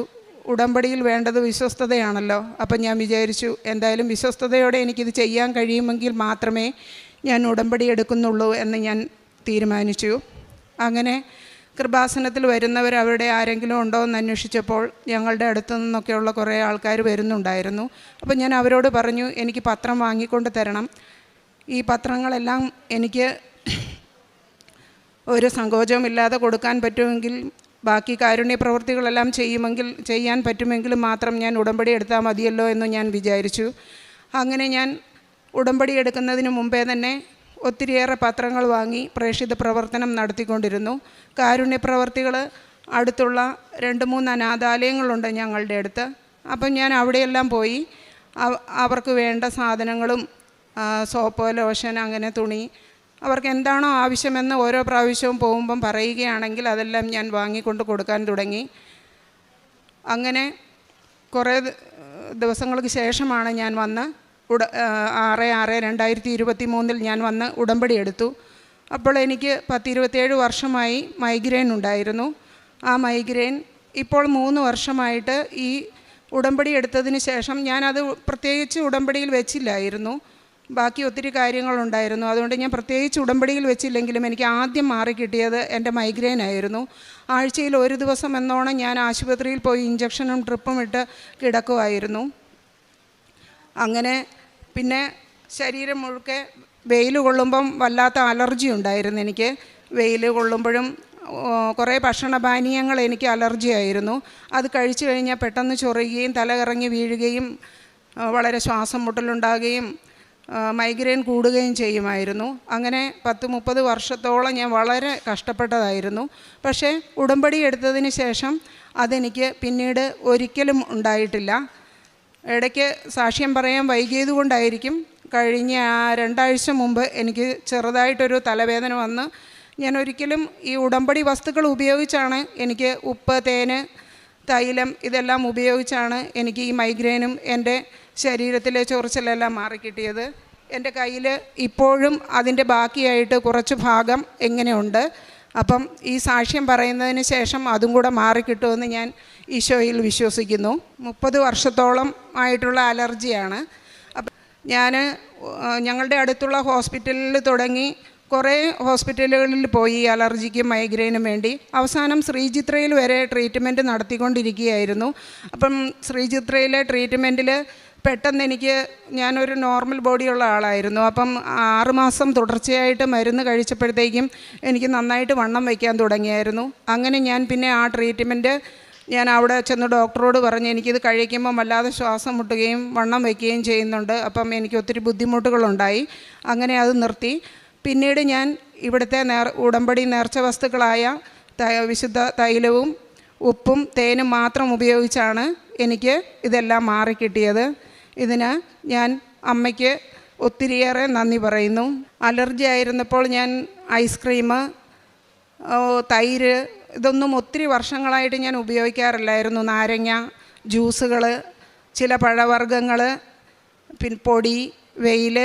ഉടമ്പടിയിൽ വേണ്ടത് വിശ്വസ്തതയാണല്ലോ. അപ്പം ഞാൻ വിചാരിച്ചു, എന്തായാലും വിശ്വസ്തതയോടെ എനിക്കിത് ചെയ്യാൻ കഴിയുമെങ്കിൽ മാത്രമേ ഞാൻ ഉടമ്പടി എടുക്കുന്നുള്ളൂ എന്ന് ഞാൻ തീരുമാനിച്ചു. അങ്ങനെ കൃപാസനത്തിൽ വരുന്നവർ അവിടെ ആരെങ്കിലും ഉണ്ടോ എന്ന് അന്വേഷിച്ചപ്പോൾ ഞങ്ങളുടെ അടുത്തു നിന്നൊക്കെയുള്ള കുറേ ആൾക്കാർ വരുന്നുണ്ടായിരുന്നു. അപ്പം ഞാൻ അവരോട് പറഞ്ഞു, എനിക്ക് പത്രം വാങ്ങിക്കൊണ്ട് തരണം. ഈ പത്രങ്ങളെല്ലാം എനിക്ക് ഒരു സങ്കോചവുമില്ലാതെ കൊടുക്കാൻ പറ്റുമെങ്കിൽ, ബാക്കി കാരുണ്യ പ്രവൃത്തികളെല്ലാം ചെയ്യാൻ പറ്റുമെങ്കിലും മാത്രം ഞാൻ ഉടമ്പടി എടുത്താൽ മതിയല്ലോ എന്ന് ഞാൻ വിചാരിച്ചു. അങ്ങനെ ഞാൻ ഉടമ്പടി എടുക്കുന്നതിന് മുമ്പേ തന്നെ ഒത്തിരിയേറെ പത്രങ്ങൾ വാങ്ങി പ്രേക്ഷിത പ്രവർത്തനം നടത്തിക്കൊണ്ടിരുന്നു. കാരുണ്യ പ്രവർത്തികൾ അടുത്തുള്ള 2-3 അനാഥാലയങ്ങളുണ്ട് ഞങ്ങളുടെ അടുത്ത്. അപ്പം ഞാൻ അവിടെയെല്ലാം പോയി അവർക്ക് വേണ്ട സാധനങ്ങളും സോപ്പ്, ലോഷൻ, അങ്ങനെ തുണി, അവർക്ക് എന്താണോ ആവശ്യമെന്ന് ഓരോ പ്രാവശ്യവും പോകുമ്പം പറയുകയാണെങ്കിൽ അതെല്ലാം ഞാൻ വാങ്ങിക്കൊണ്ട് കൊടുക്കാൻ തുടങ്ങി. അങ്ങനെ കുറേ ദിവസങ്ങൾക്ക് ശേഷമാണ് ഞാൻ വന്ന് 6/6/2023 ഞാൻ വന്ന് ഉടമ്പടി എടുത്തു. അപ്പോൾ എനിക്ക് 10-27 വർഷമായി മൈഗ്രെയിൻ ഉണ്ടായിരുന്നു. ആ മൈഗ്രെയിൻ ഇപ്പോൾ 3 വർഷമായിട്ട് ഈ ഉടമ്പടി എടുത്തതിന് ശേഷം ഞാനത് പ്രത്യേകിച്ച് ഉടമ്പടിയിൽ വെച്ചില്ലായിരുന്നു. ബാക്കി ഒത്തിരി കാര്യങ്ങളുണ്ടായിരുന്നു. അതുകൊണ്ട് ഞാൻ പ്രത്യേകിച്ച് ഉടമ്പടിയിൽ വെച്ചില്ലെങ്കിലും എനിക്ക് ആദ്യം മാറിക്കിട്ടിയത് എൻ്റെ മൈഗ്രെയിൻ ആയിരുന്നു. ആഴ്ചയിൽ ഒരു ദിവസം എന്നോണം ഞാൻ ആശുപത്രിയിൽ പോയി ഇഞ്ചക്ഷനും ട്രിപ്പും ഇട്ട് കിടക്കുമായിരുന്നു. അങ്ങനെ പിന്നെ ശരീരം മുഴുക്കെ വെയിൽ കൊള്ളുമ്പം വല്ലാത്ത അലർജി ഉണ്ടായിരുന്നു എനിക്ക്. വെയിൽ കൊള്ളുമ്പോഴും കുറേ ഭക്ഷണപാനീയങ്ങൾ എനിക്ക് അലർജി ആയിരുന്നു. അത് കഴിച്ചു കഴിഞ്ഞാൽ പെട്ടെന്ന് ചൊറിയുകയും തലകറങ്ങി വീഴുകയും വളരെ ശ്വാസം മുട്ടലുണ്ടാകുകയും മൈഗ്രെയിൻ കൂടുകയും ചെയ്യുമായിരുന്നു. അങ്ങനെ 10-30 വർഷത്തോളം ഞാൻ വളരെ കഷ്ടപ്പെട്ടതായിരുന്നു. പക്ഷേ ഉടമ്പടി എടുത്തതിന് ശേഷം അതെനിക്ക് പിന്നീട് ഒരിക്കലും ഉണ്ടായിട്ടില്ല. ഇടയ്ക്ക് സാക്ഷ്യം പറയാൻ വൈകിയത് കൊണ്ടായിരിക്കും കഴിഞ്ഞ 2 ആഴ്ച മുമ്പ് എനിക്ക് ചെറുതായിട്ടൊരു തലവേദന വന്ന് ഞാൻ ഒരിക്കലും ഈ ഉടമ്പടി വസ്തുക്കൾ ഉപയോഗിച്ചാണ് എനിക്ക് ഉപ്പ്, തേന്, തൈലം ഇതെല്ലാം ഉപയോഗിച്ചാണ് എനിക്ക് ഈ മൈഗ്രെയിനും എൻ്റെ ശരീരത്തിലെ ചൊറിച്ചിലെല്ലാം മാറിക്കിട്ടിയത്. എൻ്റെ കയ്യിൽ ഇപ്പോഴും അതിൻ്റെ ബാക്കിയായിട്ട് കുറച്ച് ഭാഗം എങ്ങനെയുണ്ട്. അപ്പം ഈ സാക്ഷ്യം പറയുന്നതിന് ശേഷം അതും കൂടെ മാറിക്കിട്ടുമെന്ന് ഞാൻ ഈശോയിൽ വിശ്വസിക്കുന്നു. 30 വർഷത്തോളം ആയിട്ടുള്ള അലർജിയാണ്. അപ്പം ഞങ്ങളുടെ അടുത്തുള്ള ഹോസ്പിറ്റലിൽ തുടങ്ങി കുറേ ഹോസ്പിറ്റലുകളിൽ പോയി ഈ അലർജിക്കും മൈഗ്രെയിനും വേണ്ടി. അവസാനം ശ്രീചിത്രയിൽ വരെ ട്രീറ്റ്മെൻറ്റ് നടത്തിക്കൊണ്ടിരിക്കുകയായിരുന്നു. അപ്പം ശ്രീചിത്രയിലെ ട്രീറ്റ്മെൻറ്റിൽ പെട്ടെന്ന് ഞാനൊരു നോർമൽ ബോഡിയുള്ള ആളായിരുന്നു. അപ്പം 6 മാസം തുടർച്ചയായിട്ട് മരുന്ന് കഴിച്ചപ്പോഴത്തേക്കും എനിക്ക് നന്നായിട്ട് വണ്ണം വയ്ക്കാൻ തുടങ്ങിയായിരുന്നു. അങ്ങനെ ഞാൻ പിന്നെ ആ ട്രീറ്റ്മെൻറ്റ് ഞാൻ അവിടെ ചെന്ന് ഡോക്ടറോട് പറഞ്ഞ് എനിക്കിത് കഴിക്കുമ്പം വല്ലാതെ ശ്വാസം മുട്ടുകയും വണ്ണം വയ്ക്കുകയും ചെയ്യുന്നുണ്ട്. അപ്പം എനിക്ക് ഒത്തിരി ബുദ്ധിമുട്ടുകളുണ്ടായി. അങ്ങനെ അത് നിർത്തി. പിന്നീട് ഞാൻ ഇവിടുത്തെ ഉടമ്പടി നേർച്ച വസ്തുക്കളായ വിശുദ്ധ തൈലവും ഉപ്പും തേനും മാത്രം ഉപയോഗിച്ചാണ് എനിക്ക് ഇതെല്ലാം മാറിക്കിട്ടിയത്. ഇതിന് ഞാൻ അമ്മയ്ക്ക് ഒത്തിരിയേറെ നന്ദി പറയുന്നു. അലർജി ആയിരുന്നപ്പോൾ ഞാൻ ഐസ്ക്രീം, തൈര് ഇതൊന്നും ഒത്തിരി വർഷങ്ങളായിട്ട് ഞാൻ ഉപയോഗിക്കാറില്ലായിരുന്നു. നാരങ്ങ ജ്യൂസുകൾ, ചില പഴവർഗ്ഗങ്ങൾ, പിന്നെ പൊടി, വെയിൽ,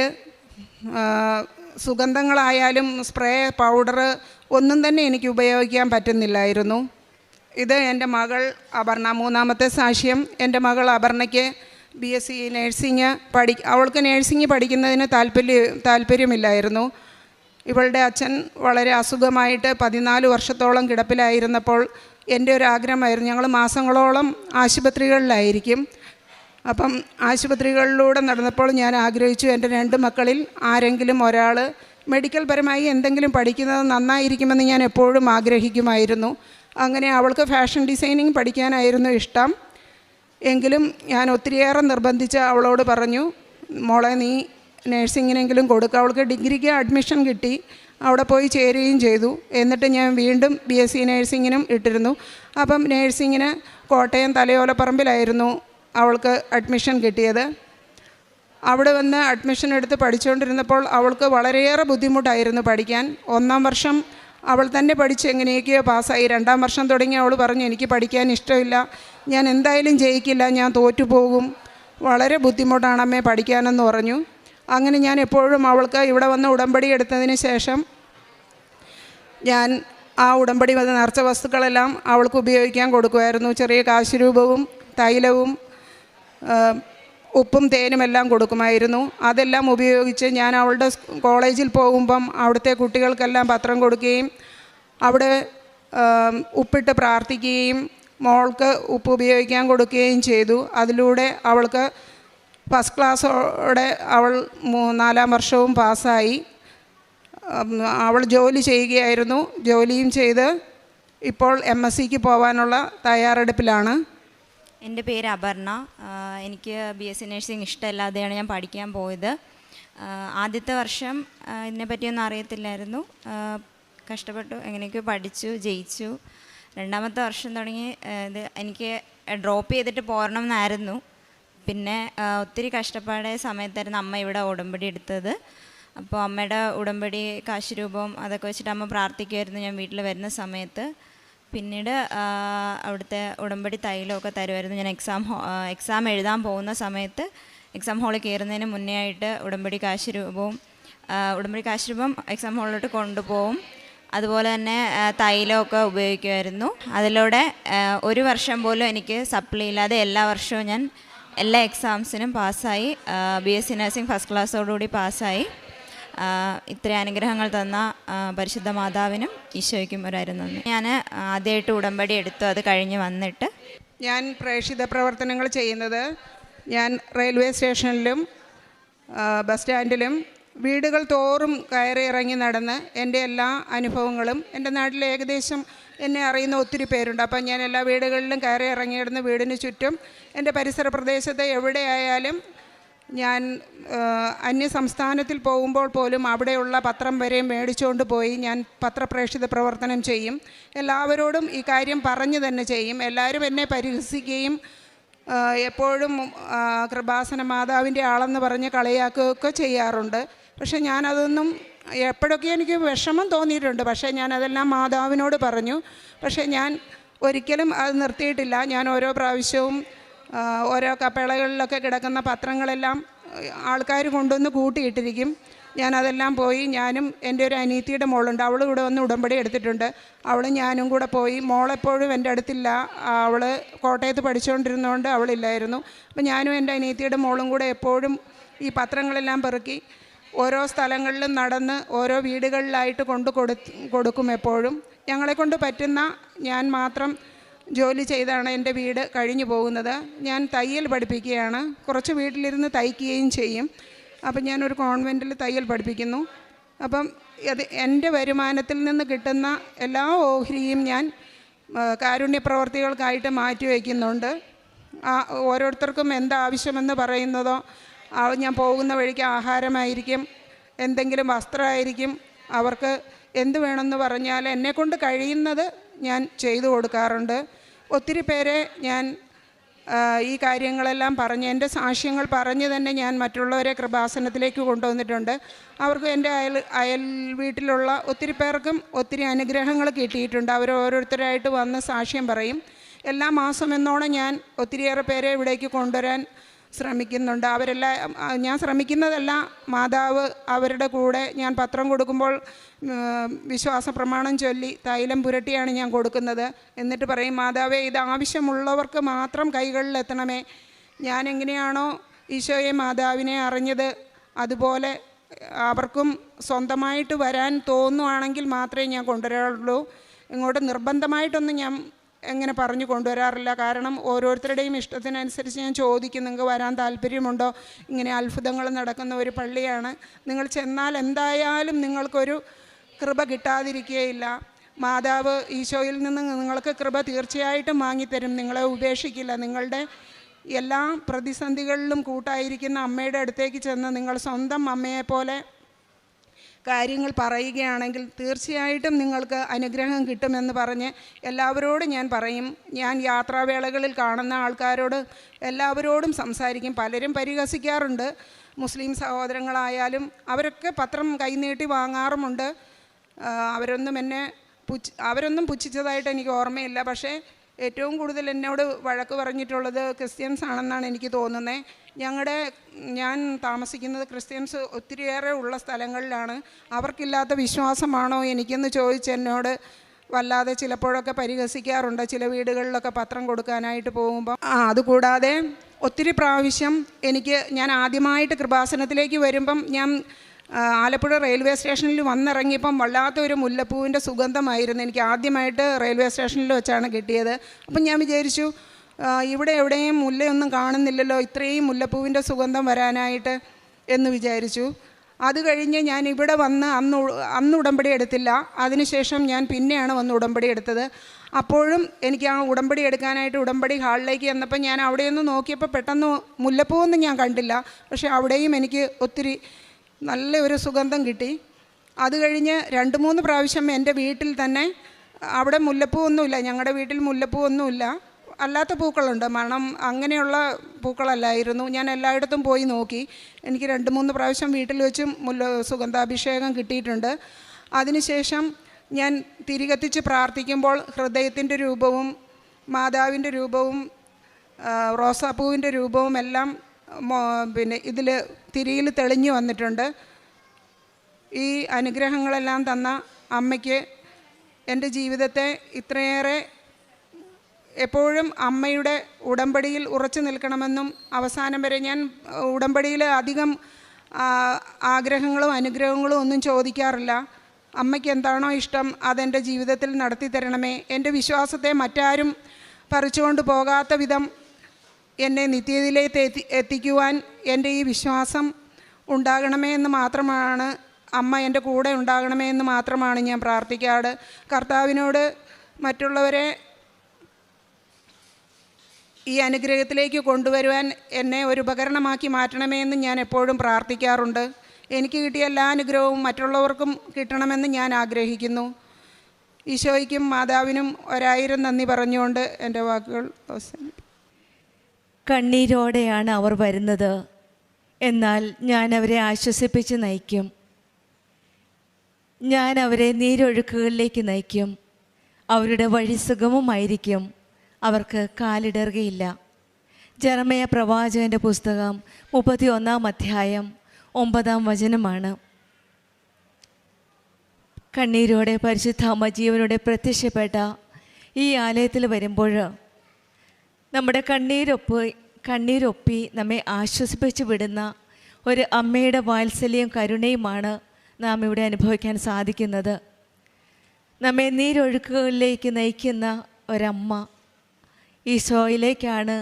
സുഗന്ധങ്ങളായാലും സ്പ്രേ, പൗഡർ ഒന്നും തന്നെ എനിക്ക് ഉപയോഗിക്കാൻ പറ്റുന്നില്ലായിരുന്നു. ഇത് എൻ്റെ മകൾ അപർണ, 3ാമത്തെ സാക്ഷ്യം. എൻ്റെ മകൾ അപർണയ്ക്ക് BSc നേഴ്സിംഗ് അവൾക്ക് നേഴ്സിംഗ് പഠിക്കുന്നതിന് താല്പര്യമില്ലായിരുന്നു. ഇവളുടെ അച്ഛൻ വളരെ അസുഖമായിട്ട് 14 വർഷത്തോളം കിടപ്പിലായിരുന്നപ്പോൾ എൻ്റെ ഒരു ആഗ്രഹമായിരുന്നു, ഞങ്ങൾ മാസങ്ങളോളം ആശുപത്രികളിലായിരിക്കും. അപ്പം ആശുപത്രികളിലൂടെ നടന്നപ്പോൾ ഞാൻ ആഗ്രഹിച്ചു, എൻ്റെ 2 മക്കളിൽ ആരെങ്കിലും ഒരാൾ മെഡിക്കൽ പരമായി എന്തെങ്കിലും പഠിക്കുന്നത് നന്നായിരിക്കുമെന്ന് ഞാൻ എപ്പോഴും ആഗ്രഹിക്കുമായിരുന്നു. അങ്ങനെ അവൾക്ക് ഫാഷൻ ഡിസൈനിങ് പഠിക്കാനായിരുന്നു ഇഷ്ടം. എങ്കിലും ഞാൻ ഒത്തിരിയേറെ നിർബന്ധിച്ച് അവളോട് പറഞ്ഞു, മോളെ നീ നേഴ്സിങ്ങിനെങ്കിലും കൊടുക്കുക. അവൾക്ക് ഡിഗ്രിക്ക് അഡ്മിഷൻ കിട്ടി, അവിടെ പോയി ചേരുകയും ചെയ്തു. എന്നിട്ട് ഞാൻ വീണ്ടും BSc നേഴ്സിങ്ങിനും ഇട്ടിരുന്നു. അപ്പം നേഴ്സിങ്ങിന് കോട്ടയം തലയോലപ്പറമ്പിലായിരുന്നു അവൾക്ക് അഡ്മിഷൻ കിട്ടിയത്. അവിടെ വന്ന് അഡ്മിഷൻ എടുത്ത് പഠിച്ചുകൊണ്ടിരുന്നപ്പോൾ അവൾക്ക് വളരെയേറെ ബുദ്ധിമുട്ടായിരുന്നു പഠിക്കാൻ. 1-ാം വർഷം അവൾ തന്നെ പഠിച്ച് എങ്ങനെയൊക്കെയോ പാസ്സായി. 2-ാം വർഷം തുടങ്ങി അവൾ പറഞ്ഞു, എനിക്ക് പഠിക്കാൻ ഇഷ്ടമില്ല, ഞാൻ എന്തായാലും ജയിക്കില്ല, ഞാൻ തോറ്റുപോകും, വളരെ ബുദ്ധിമുട്ടാണ് അമ്മേ പഠിക്കാനെന്ന് പറഞ്ഞു. അങ്ങനെ ഞാൻ എപ്പോഴും അവൾക്ക് ഇവിടെ വന്ന് ഉടമ്പടി എടുത്തതിന് ശേഷം ഞാൻ ആ ഉടമ്പടി നേർച്ച വസ്തുക്കളെല്ലാം അവൾക്ക് ഉപയോഗിക്കാൻ കൊടുക്കുമായിരുന്നു. ചെറിയ കാശുരൂപവും തൈലവും ഉപ്പും തേനും എല്ലാം കൊടുക്കുമായിരുന്നു. അതെല്ലാം ഉപയോഗിച്ച് ഞാൻ അവളുടെ കോളേജിൽ പോകുമ്പം അവിടുത്തെ കുട്ടികൾക്കെല്ലാം പത്രം കൊടുക്കുകയും അവിടെ ഉപ്പിട്ട് പ്രാർത്ഥിക്കുകയും മോൾക്ക് ഉപ്പ് ഉപയോഗിക്കാൻ കൊടുക്കുകയും ചെയ്തു. അതിലൂടെ അവൾക്ക് ഫസ്റ്റ് ക്ലാസ്സോടെ അവൾ 4-ാം വർഷവും പാസ്സായി. അവൾ ജോലി ചെയ്യുകയായിരുന്നു. ജോലിയും ചെയ്ത് ഇപ്പോൾ MScക്ക് പോകാനുള്ള തയ്യാറെടുപ്പിലാണ്. എൻ്റെ പേര് അപർണ. എനിക്ക് BSc നേഴ്സിംഗ് ഇഷ്ടമല്ലാതെയാണ് ഞാൻ പഠിക്കാൻ പോയത്. ആദ്യത്തെ വർഷം ഇതിനെപ്പറ്റിയൊന്നും അറിയത്തില്ലായിരുന്നു. കഷ്ടപ്പെട്ടു, എങ്ങനെയൊക്കെയോ പഠിച്ചു, ജയിച്ചു. 2ാമത്തെ വർഷം തുടങ്ങി ഇത് എനിക്ക് ഡ്രോപ്പ് ചെയ്തിട്ട് പോരണം എന്നായിരുന്നു. പിന്നെ ഒത്തിരി കഷ്ടപ്പാടായ സമയത്തായിരുന്നു അമ്മ ഇവിടെ ഉടമ്പടി എടുത്തത്. അപ്പോൾ അമ്മയുടെ ഉടമ്പടി കാശുരൂപം അതൊക്കെ വെച്ചിട്ട് അമ്മ പ്രാർത്ഥിക്കുമായിരുന്നു ഞാൻ വീട്ടിൽ വരുന്ന സമയത്ത്. പിന്നീട് അവിടുത്തെ ഉടമ്പടി തൈലമൊക്കെ തരുമായിരുന്നു. ഞാൻ എക്സാം എഴുതാൻ പോകുന്ന സമയത്ത് എക്സാം ഹാളിൽ കയറുന്നതിന് മുന്നേ ആയിട്ട് ഉടമ്പടി കാശുരൂപം എക്സാം ഹാളിലോട്ട് കൊണ്ടുപോകും. അതുപോലെ തന്നെ തൈലമൊക്കെ ഉപയോഗിക്കുമായിരുന്നു. അതിലൂടെ 1 വർഷം പോലും എനിക്ക് സപ്ലി ഇല്ലാതെ എല്ലാ വർഷവും ഞാൻ എല്ലാ എക്സാംസിനും പാസ്സായി. BSc നഴ്സിംഗ് ഫസ്റ്റ് ക്ലാസ്സോടുകൂടി പാസ്സായി. ഇത്രയും അനുഗ്രഹങ്ങൾ തന്ന പരിശുദ്ധ മാതാവിനും ഈശോയ്ക്കും ഒരായിരുന്നു നന്ദി. ഞാൻ ആദ്യമായിട്ട് ഉടമ്പടി എടുത്തു. അത് കഴിഞ്ഞ് വന്നിട്ട് ഞാൻ പ്രേക്ഷിത പ്രവർത്തനങ്ങൾ ചെയ്യുന്നത് ഞാൻ റെയിൽവേ സ്റ്റേഷനിലും ബസ് സ്റ്റാൻഡിലും വീടുകൾ തോറും കയറി ഇറങ്ങി നടന്ന് എൻ്റെ എല്ലാ അനുഭവങ്ങളും, എൻ്റെ നാട്ടിൽ ഏകദേശം എന്നെ അറിയുന്ന ഒത്തിരി പേരുണ്ട്. അപ്പം ഞാൻ എല്ലാ വീടുകളിലും കയറി ഇറങ്ങി നടന്ന് വീടിന് ചുറ്റും എൻ്റെ പരിസര പ്രദേശത്ത് എവിടെയായാലും ഞാൻ അന്യ സംസ്ഥാനത്തിൽ പോകുമ്പോൾ പോലും അവിടെയുള്ള പത്രം വരെ മേടിച്ചുകൊണ്ട് പോയി ഞാൻ പത്രപ്രേക്ഷിത പ്രവർത്തനം ചെയ്യും. എല്ലാവരോടും ഈ കാര്യം പറഞ്ഞു തന്നെ ചെയ്യും. എല്ലാവരും എന്നെ പരിഹസിക്കുകയും എപ്പോഴും കൃപാസന മാതാവിൻ്റെ ആളെന്ന് പറഞ്ഞ് കളിയാക്കുകയൊക്കെ ചെയ്യാറുണ്ട്. പക്ഷേ ഞാനതൊന്നും എപ്പോഴൊക്കെ എനിക്ക് വിഷമം തോന്നിയിട്ടുണ്ട്. പക്ഷേ ഞാനതെല്ലാം മാതാവിനോട് പറഞ്ഞു. പക്ഷേ ഞാൻ ഒരിക്കലും അത് നിർത്തിയിട്ടില്ല. ഞാൻ ഓരോ പ്രാവശ്യവും ഓരോ കപ്പേളകളിലൊക്കെ കിടക്കുന്ന പത്രങ്ങളെല്ലാം ആൾക്കാർ കൊണ്ടുവന്ന് കൂട്ടിയിട്ടിരിക്കും. ഞാനതെല്ലാം പോയി, ഞാനും എൻ്റെ ഒരു അനിയത്തിയുടെ മോളുണ്ട്, അവൾ ഇവിടെ വന്ന് ഉടമ്പടി എടുത്തിട്ടുണ്ട്. അവളും ഞാനും കൂടെ പോയി. മോളെപ്പോഴും എൻ്റെ അടുത്തില്ല, അവൾ കോട്ടയത്ത് പഠിച്ചുകൊണ്ടിരുന്നതുകൊണ്ട് അവളില്ലായിരുന്നു. അപ്പം ഞാനും എൻ്റെ അനിയത്തിയുടെ മോളും കൂടെ എപ്പോഴും ഈ പത്രങ്ങളെല്ലാം പെറുക്കി ഓരോ സ്ഥലങ്ങളിലും നടന്ന് ഓരോ വീടുകളിലായിട്ട് കൊടുക്കും. എപ്പോഴും ഞങ്ങളെക്കൊണ്ട് പറ്റുന്ന, ഞാൻ മാത്രം ജോലി ചെയ്താണ് എൻ്റെ വീട് കഴിഞ്ഞു പോകുന്നത്. ഞാൻ തയ്യൽ പഠിപ്പിക്കുകയാണ്, കുറച്ച് വീട്ടിലിരുന്ന് തയ്ക്കുകയും ചെയ്യും. അപ്പം ഞാനൊരു കോൺവെൻറ്റിൽ തയ്യൽ പഠിപ്പിക്കുന്നു. അപ്പം അത് എൻ്റെ വരുമാനത്തിൽ നിന്ന് കിട്ടുന്ന എല്ലാ ഓഹരിയും ഞാൻ കാരുണ്യ പ്രവർത്തികൾക്കായിട്ട് മാറ്റി വയ്ക്കുന്നുണ്ട്. ഓരോരുത്തർക്കും എന്താവശ്യമെന്ന് പറയുന്നതോ, ഞാൻ പോകുന്ന വഴിക്ക് ആഹാരമായിരിക്കും, എന്തെങ്കിലും വസ്ത്രമായിരിക്കും, അവർക്ക് എന്ത് വേണമെന്ന് പറഞ്ഞാൽ എന്നെക്കൊണ്ട് കഴിയുന്നത് ഞാൻ ചെയ്തു കൊടുക്കാറുണ്ട്. ഒത്തിരി പേരെ ഞാൻ ഈ കാര്യങ്ങളെല്ലാം പറഞ്ഞ്, എൻ്റെ സാക്ഷ്യങ്ങൾ പറഞ്ഞ് തന്നെ ഞാൻ മറ്റുള്ളവരെ കൃപാസനത്തിലേക്ക് കൊണ്ടുവന്നിട്ടുണ്ട്. അവർക്ക് എൻ്റെ അയൽ വീട്ടിലുള്ള ഒത്തിരി പേർക്കും ഒത്തിരി അനുഗ്രഹങ്ങൾ കിട്ടിയിട്ടുണ്ട്. അവർ ഓരോരുത്തരായിട്ട് വന്ന് സാക്ഷ്യം പറയും. എല്ലാ മാസം എന്നോണം ഞാൻ ഒത്തിരിയേറെ പേരെ ഇവിടേക്ക് കൊണ്ടുവരാൻ ശ്രമിക്കുന്നുണ്ട്. ഞാൻ ശ്രമിക്കുന്നതല്ല, മാതാവ് അവരുടെ കൂടെ, ഞാൻ പത്രം കൊടുക്കുമ്പോൾ വിശ്വാസ പ്രമാണം ചൊല്ലി തൈലം പുരട്ടിയാണ് ഞാൻ കൊടുക്കുന്നത്. എന്നിട്ട് പറയും, മാതാവേ, ഇത് ആവശ്യമുള്ളവർക്ക് മാത്രം കൈകളിൽ എത്തണമേ. ഞാൻ എങ്ങനെയാണോ ഈശോയെ മാതാവിനെ അറിഞ്ഞത്, അതുപോലെ അവർക്കും സ്വന്തമായിട്ട് വരാൻ തോന്നുവാണെങ്കിൽ മാത്രമേ ഞാൻ കൊണ്ടുവരാറുള്ളൂ. ഇങ്ങോട്ട് നിർബന്ധമായിട്ടൊന്നും ഞാൻ എങ്ങനെ പറഞ്ഞു കൊണ്ടുവരാറില്ല. കാരണം ഓരോരുത്തരുടെയും ഇഷ്ടത്തിനനുസരിച്ച് ഞാൻ ചോദിക്കും, നിങ്ങൾക്ക് വരാൻ താല്പര്യമുണ്ടോ? ഇങ്ങനെ അത്ഭുതങ്ങൾ നടക്കുന്ന ഒരു പള്ളിയാണ്, നിങ്ങൾ ചെന്നാൽ എന്തായാലും നിങ്ങൾക്കൊരു കൃപ കിട്ടാതിരിക്കുകയില്ല. മാതാവ് ഈശോയിൽ നിന്ന് നിങ്ങൾക്ക് കൃപ തീർച്ചയായിട്ടും വാങ്ങിത്തരും, നിങ്ങളെ ഉപേക്ഷിക്കില്ല. നിങ്ങളുടെ എല്ലാ പ്രതിസന്ധികളിലും കൂട്ടായിരിക്കുന്ന അമ്മയുടെ അടുത്തേക്ക് ചെന്ന് നിങ്ങൾ സ്വന്തം അമ്മയെപ്പോലെ കാര്യങ്ങൾ പറയുകയാണെങ്കിൽ തീർച്ചയായിട്ടും നിങ്ങൾക്ക് അനുഗ്രഹം കിട്ടുമെന്ന് പറഞ്ഞ് എല്ലാവരോടും ഞാൻ പറയും. ഞാൻ യാത്രാവേളകളിൽ കാണുന്ന ആൾക്കാരോട് എല്ലാവരോടും സംസാരിക്കും. പലരും പരിഹസിക്കാറുണ്ട്, മുസ്ലിം സഹോദരങ്ങളായാലും അവരൊക്കെ പത്രം കൈനീട്ടി വാങ്ങാറുമുണ്ട്. അവരൊന്നും പുച്ഛിച്ചതായിട്ട് എനിക്ക് ഓർമ്മയില്ല. പക്ഷേ ഏറ്റവും കൂടുതൽ എന്നോട് വഴക്ക് പറഞ്ഞിട്ടുള്ളത് ക്രിസ്ത്യൻസ് ആണെന്നാണ് എനിക്ക് തോന്നുന്നത്. ഞാൻ താമസിക്കുന്നത് ക്രിസ്ത്യൻസ് ഒത്തിരിയേറെ ഉള്ള സ്ഥലങ്ങളിലാണ്. അവർക്കില്ലാത്ത വിശ്വാസമാണോ എനിക്കെന്ന് ചോദിച്ച് എന്നോട് വല്ലാതെ ചിലപ്പോഴൊക്കെ പരിഹസിക്കാറുണ്ട്, ചില വീടുകളിലൊക്കെ പത്രം കൊടുക്കാനായിട്ട് പോകുമ്പോൾ. അതുകൂടാതെ ഒത്തിരി പ്രാവശ്യം ഞാൻ ആദ്യമായിട്ട് കൃപാസനത്തിലേക്ക് വരുമ്പം ഞാൻ ആലപ്പുഴ റെയിൽവേ സ്റ്റേഷനിൽ വന്നിറങ്ങിയപ്പം വല്ലാത്തൊരു മുല്ലപ്പൂവിൻ്റെ സുഗന്ധമായിരുന്നു എനിക്ക് ആദ്യമായിട്ട് റെയിൽവേ സ്റ്റേഷനിൽ വെച്ചാണ് കിട്ടിയത്. അപ്പം ഞാൻ വിചാരിച്ചു, ഇവിടെ എവിടെയും മുല്ലയൊന്നും കാണുന്നില്ലല്ലോ, ഇത്രയും മുല്ലപ്പൂവിൻ്റെ സുഗന്ധം വരാനായിട്ട് എന്ന് വിചാരിച്ചു. അത് കഴിഞ്ഞ് ഞാൻ ഇവിടെ വന്ന് അന്ന് ഉടമ്പടി എടുത്തില്ല. അതിനുശേഷം ഞാൻ പിന്നെയാണ് വന്ന് ഉടമ്പടി എടുത്തത്. അപ്പോഴും എനിക്ക് ആ ഉടമ്പടി എടുക്കാനായിട്ട് ഉടമ്പടി ഹാളിലേക്ക് ചെന്നപ്പോൾ ഞാൻ അവിടെയൊന്ന് നോക്കിയപ്പോൾ പെട്ടെന്ന് മുല്ലപ്പൂവൊന്നും ഞാൻ കണ്ടില്ല. പക്ഷേ അവിടെയും എനിക്ക് ഒത്തിരി നല്ല ഒരു സുഗന്ധം കിട്ടി. അത് കഴിഞ്ഞ് 2-3 പ്രാവശ്യം എൻ്റെ വീട്ടിൽ തന്നെ, അവിടെ മുല്ലപ്പൂവൊന്നുമില്ല, ഞങ്ങളുടെ വീട്ടിൽ മുല്ലപ്പൂവൊന്നുമില്ല, അല്ലാത്ത പൂക്കളുണ്ട്, മണം അങ്ങനെയുള്ള പൂക്കളല്ലായിരുന്നു. ഞാൻ എല്ലായിടത്തും പോയി നോക്കി. എനിക്ക് 2-3 പ്രാവശ്യം വീട്ടിൽ വെച്ചും സുഗന്ധാഭിഷേകം കിട്ടിയിട്ടുണ്ട്. അതിനുശേഷം ഞാൻ തിരികത്തിച്ച് പ്രാർത്ഥിക്കുമ്പോൾ ഹൃദയത്തിൻ്റെ രൂപവും മാതാവിൻ്റെ രൂപവും റോസാപ്പൂവിൻ്റെ രൂപവും എല്ലാം ഇതിൽ തിരിയിൽ തെളിഞ്ഞു വന്നിട്ടുണ്ട്. ഈ അനുഗ്രഹങ്ങളെല്ലാം തന്ന അമ്മയ്ക്ക് എൻ്റെ ജീവിതത്തെ ഇത്രയേറെ എപ്പോഴും അമ്മയുടെ ഉടമ്പടിയിൽ ഉറച്ചു നിൽക്കണമെന്നും അവസാനം വരെ ഞാൻ ഉടമ്പടിയിൽ അധികം ആഗ്രഹങ്ങളും അനുഗ്രഹങ്ങളും ഒന്നും ചോദിക്കാറില്ല. അമ്മയ്ക്ക് എന്താണോ ഇഷ്ടം അതെൻ്റെ ജീവിതത്തിൽ നടത്തി തരണമേ. എൻ്റെ വിശ്വാസത്തെ മറ്റാരും പറിച്ചുകൊണ്ട് പോകാത്ത വിധം എന്നെ നിത്യതയിലേക്ക് എത്തിക്കുവാൻ എൻ്റെ ഈ വിശ്വാസം ഉണ്ടാകണമേ എന്ന് മാത്രമാണ്, അമ്മ എൻ്റെ കൂടെ ഉണ്ടാകണമേ എന്ന് മാത്രമാണ് ഞാൻ പ്രാർത്ഥിക്കാറ്. കർത്താവിനോട് മറ്റുള്ളവരെ ഈ അനുഗ്രഹത്തിലേക്ക് കൊണ്ടുവരുവാൻ എന്നെ ഒരു ഉപകരണമാക്കി മാറ്റണമേ എന്ന് ഞാൻ എപ്പോഴും പ്രാർത്ഥിക്കാറുണ്ട്. എനിക്ക് കിട്ടിയ എല്ലാ അനുഗ്രഹവും മറ്റുള്ളവർക്കും കിട്ടണമെന്ന് ഞാൻ ആഗ്രഹിക്കുന്നു. ഈശോയ്ക്കും മാതാവിനും 1000 നന്ദി പറഞ്ഞുകൊണ്ട് എൻ്റെ വാക്കുകൾ അവസാനിപ്പിക്കും. കണ്ണീരോടെയാണ് അവർ വരുന്നത്. എന്നാൽ ഞാൻ അവരെ ആശ്വസിപ്പിച്ച് നയിക്കും. ഞാൻ അവരെ നീരൊഴുക്കുകളിലേക്ക് നയിക്കും. അവരുടെ വഴി സുഗമമായിരിക്കും. അവർക്ക് കാലിടറുകയില്ല. ജെറമ്യാ പ്രവാചകൻ്റെ പുസ്തകം 31-ാം അധ്യായം 9-ാം വചനമാണ്. കണ്ണീരോടെ പരിശുദ്ധ അമ്മ ജീവനോടെ പ്രത്യക്ഷപ്പെട്ട ഈ ആലയത്തിൽ വരുമ്പോൾ നമ്മുടെ കണ്ണീരൊപ്പി നമ്മെ ആശ്വസിപ്പിച്ച് വിടുന്ന ഒരു അമ്മയുടെ വാത്സല്യവും കരുണയുമാണ് നാം ഇവിടെ അനുഭവിക്കാൻ സാധിക്കുന്നത്. നമ്മെ നീരൊഴുക്കുകളിലേക്ക് നയിക്കുന്ന ഒരമ്മ ഈശോയിലേക്കാണ്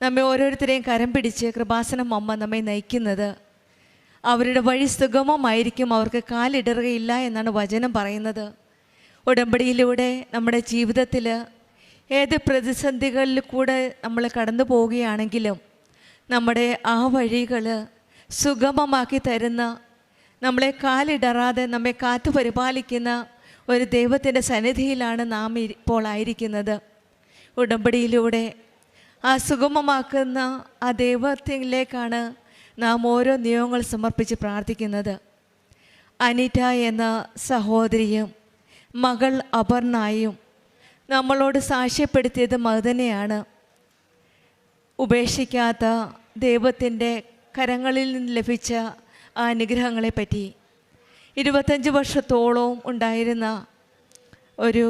നമ്മെ ഓരോരുത്തരെയും കരം പിടിച്ച് കൃപാസനം അമ്മ നമ്മെ നയിക്കുന്നത്. അവരുടെ വഴി സുഗമമായിരിക്കും, അവർക്ക് കാലിടറുകയില്ല എന്നാണ് വചനം പറയുന്നത്. ഉടമ്പടിയിലൂടെ നമ്മുടെ ജീവിതത്തിൽ ഏത് പ്രതിസന്ധികളിൽ കൂടെ നമ്മൾ കടന്നു പോവുകയാണെങ്കിലും നമ്മുടെ ആ വഴികൾ സുഗമമാക്കി തരുന്ന, നമ്മളെ കാലിടറാതെ നമ്മെ കാത്തു പരിപാലിക്കുന്ന ഒരു ദൈവത്തിൻ്റെ സന്നിധിയിലാണ് നാം ഇപ്പോൾ ആയിരിക്കുന്നത്. ഉടമ്പടിയിലൂടെ ആ സുഗമമാക്കുന്ന ആ ദൈവത്തിലേക്കാണ് നാം ഓരോ നിയമങ്ങൾ സമർപ്പിച്ച് പ്രാർത്ഥിക്കുന്നത്. അനിറ്റ എന്ന സഹോദരിയും മകൾ അപർണയും നമ്മളോട് സാക്ഷ്യപ്പെടുത്തിയത് മകനെയാണ്. ഉപേക്ഷിക്കാത്ത ദൈവത്തിൻ്റെ കരങ്ങളിൽ നിന്ന് ലഭിച്ച ആ അനുഗ്രഹങ്ങളെപ്പറ്റി 25 വർഷത്തോളവും ഉണ്ടായിരുന്ന ഒരു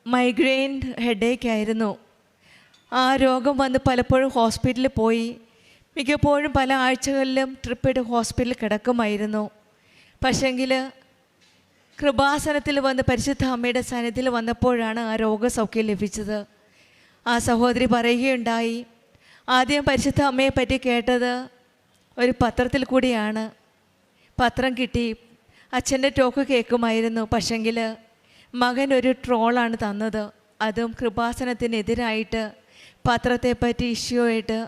മൈഗ്രെയിൻ ഹെഡേക്കായിരുന്നു. ആ രോഗം വന്ന് പലപ്പോഴും ഹോസ്പിറ്റലിൽ പോയി, മിക്കപ്പോഴും പല ആഴ്ചകളിലും ട്രിപ്പിട്ട് ഹോസ്പിറ്റലിൽ കിടക്കുമായിരുന്നു. പക്ഷെങ്കിൽ കൃപാസനത്തിൽ വന്ന് പരിശുദ്ധ അമ്മയുടെ സാന്നിധ്യത്തിൽ വന്നപ്പോഴാണ് ആ രോഗസൗഖ്യം ലഭിച്ചത്. ആ സഹോദരി പറയുകയുണ്ടായി, ആദ്യം പരിശുദ്ധ അമ്മയെ പറ്റി കേട്ടത് ഒരു പത്രത്തിൽ കൂടിയാണ്. പത്രം കിട്ടി, അച്ഛൻ്റെ ടോക്ക് കേൾക്കുമായിരുന്നു. പക്ഷെങ്കിൽ മകൻ ഒരു ട്രോളാണ് തന്നത്. അതും കൃപാസനത്തിനെതിരായിട്ട് പത്രത്തെപ്പറ്റി ഇഷ്യൂ ആയിട്ട്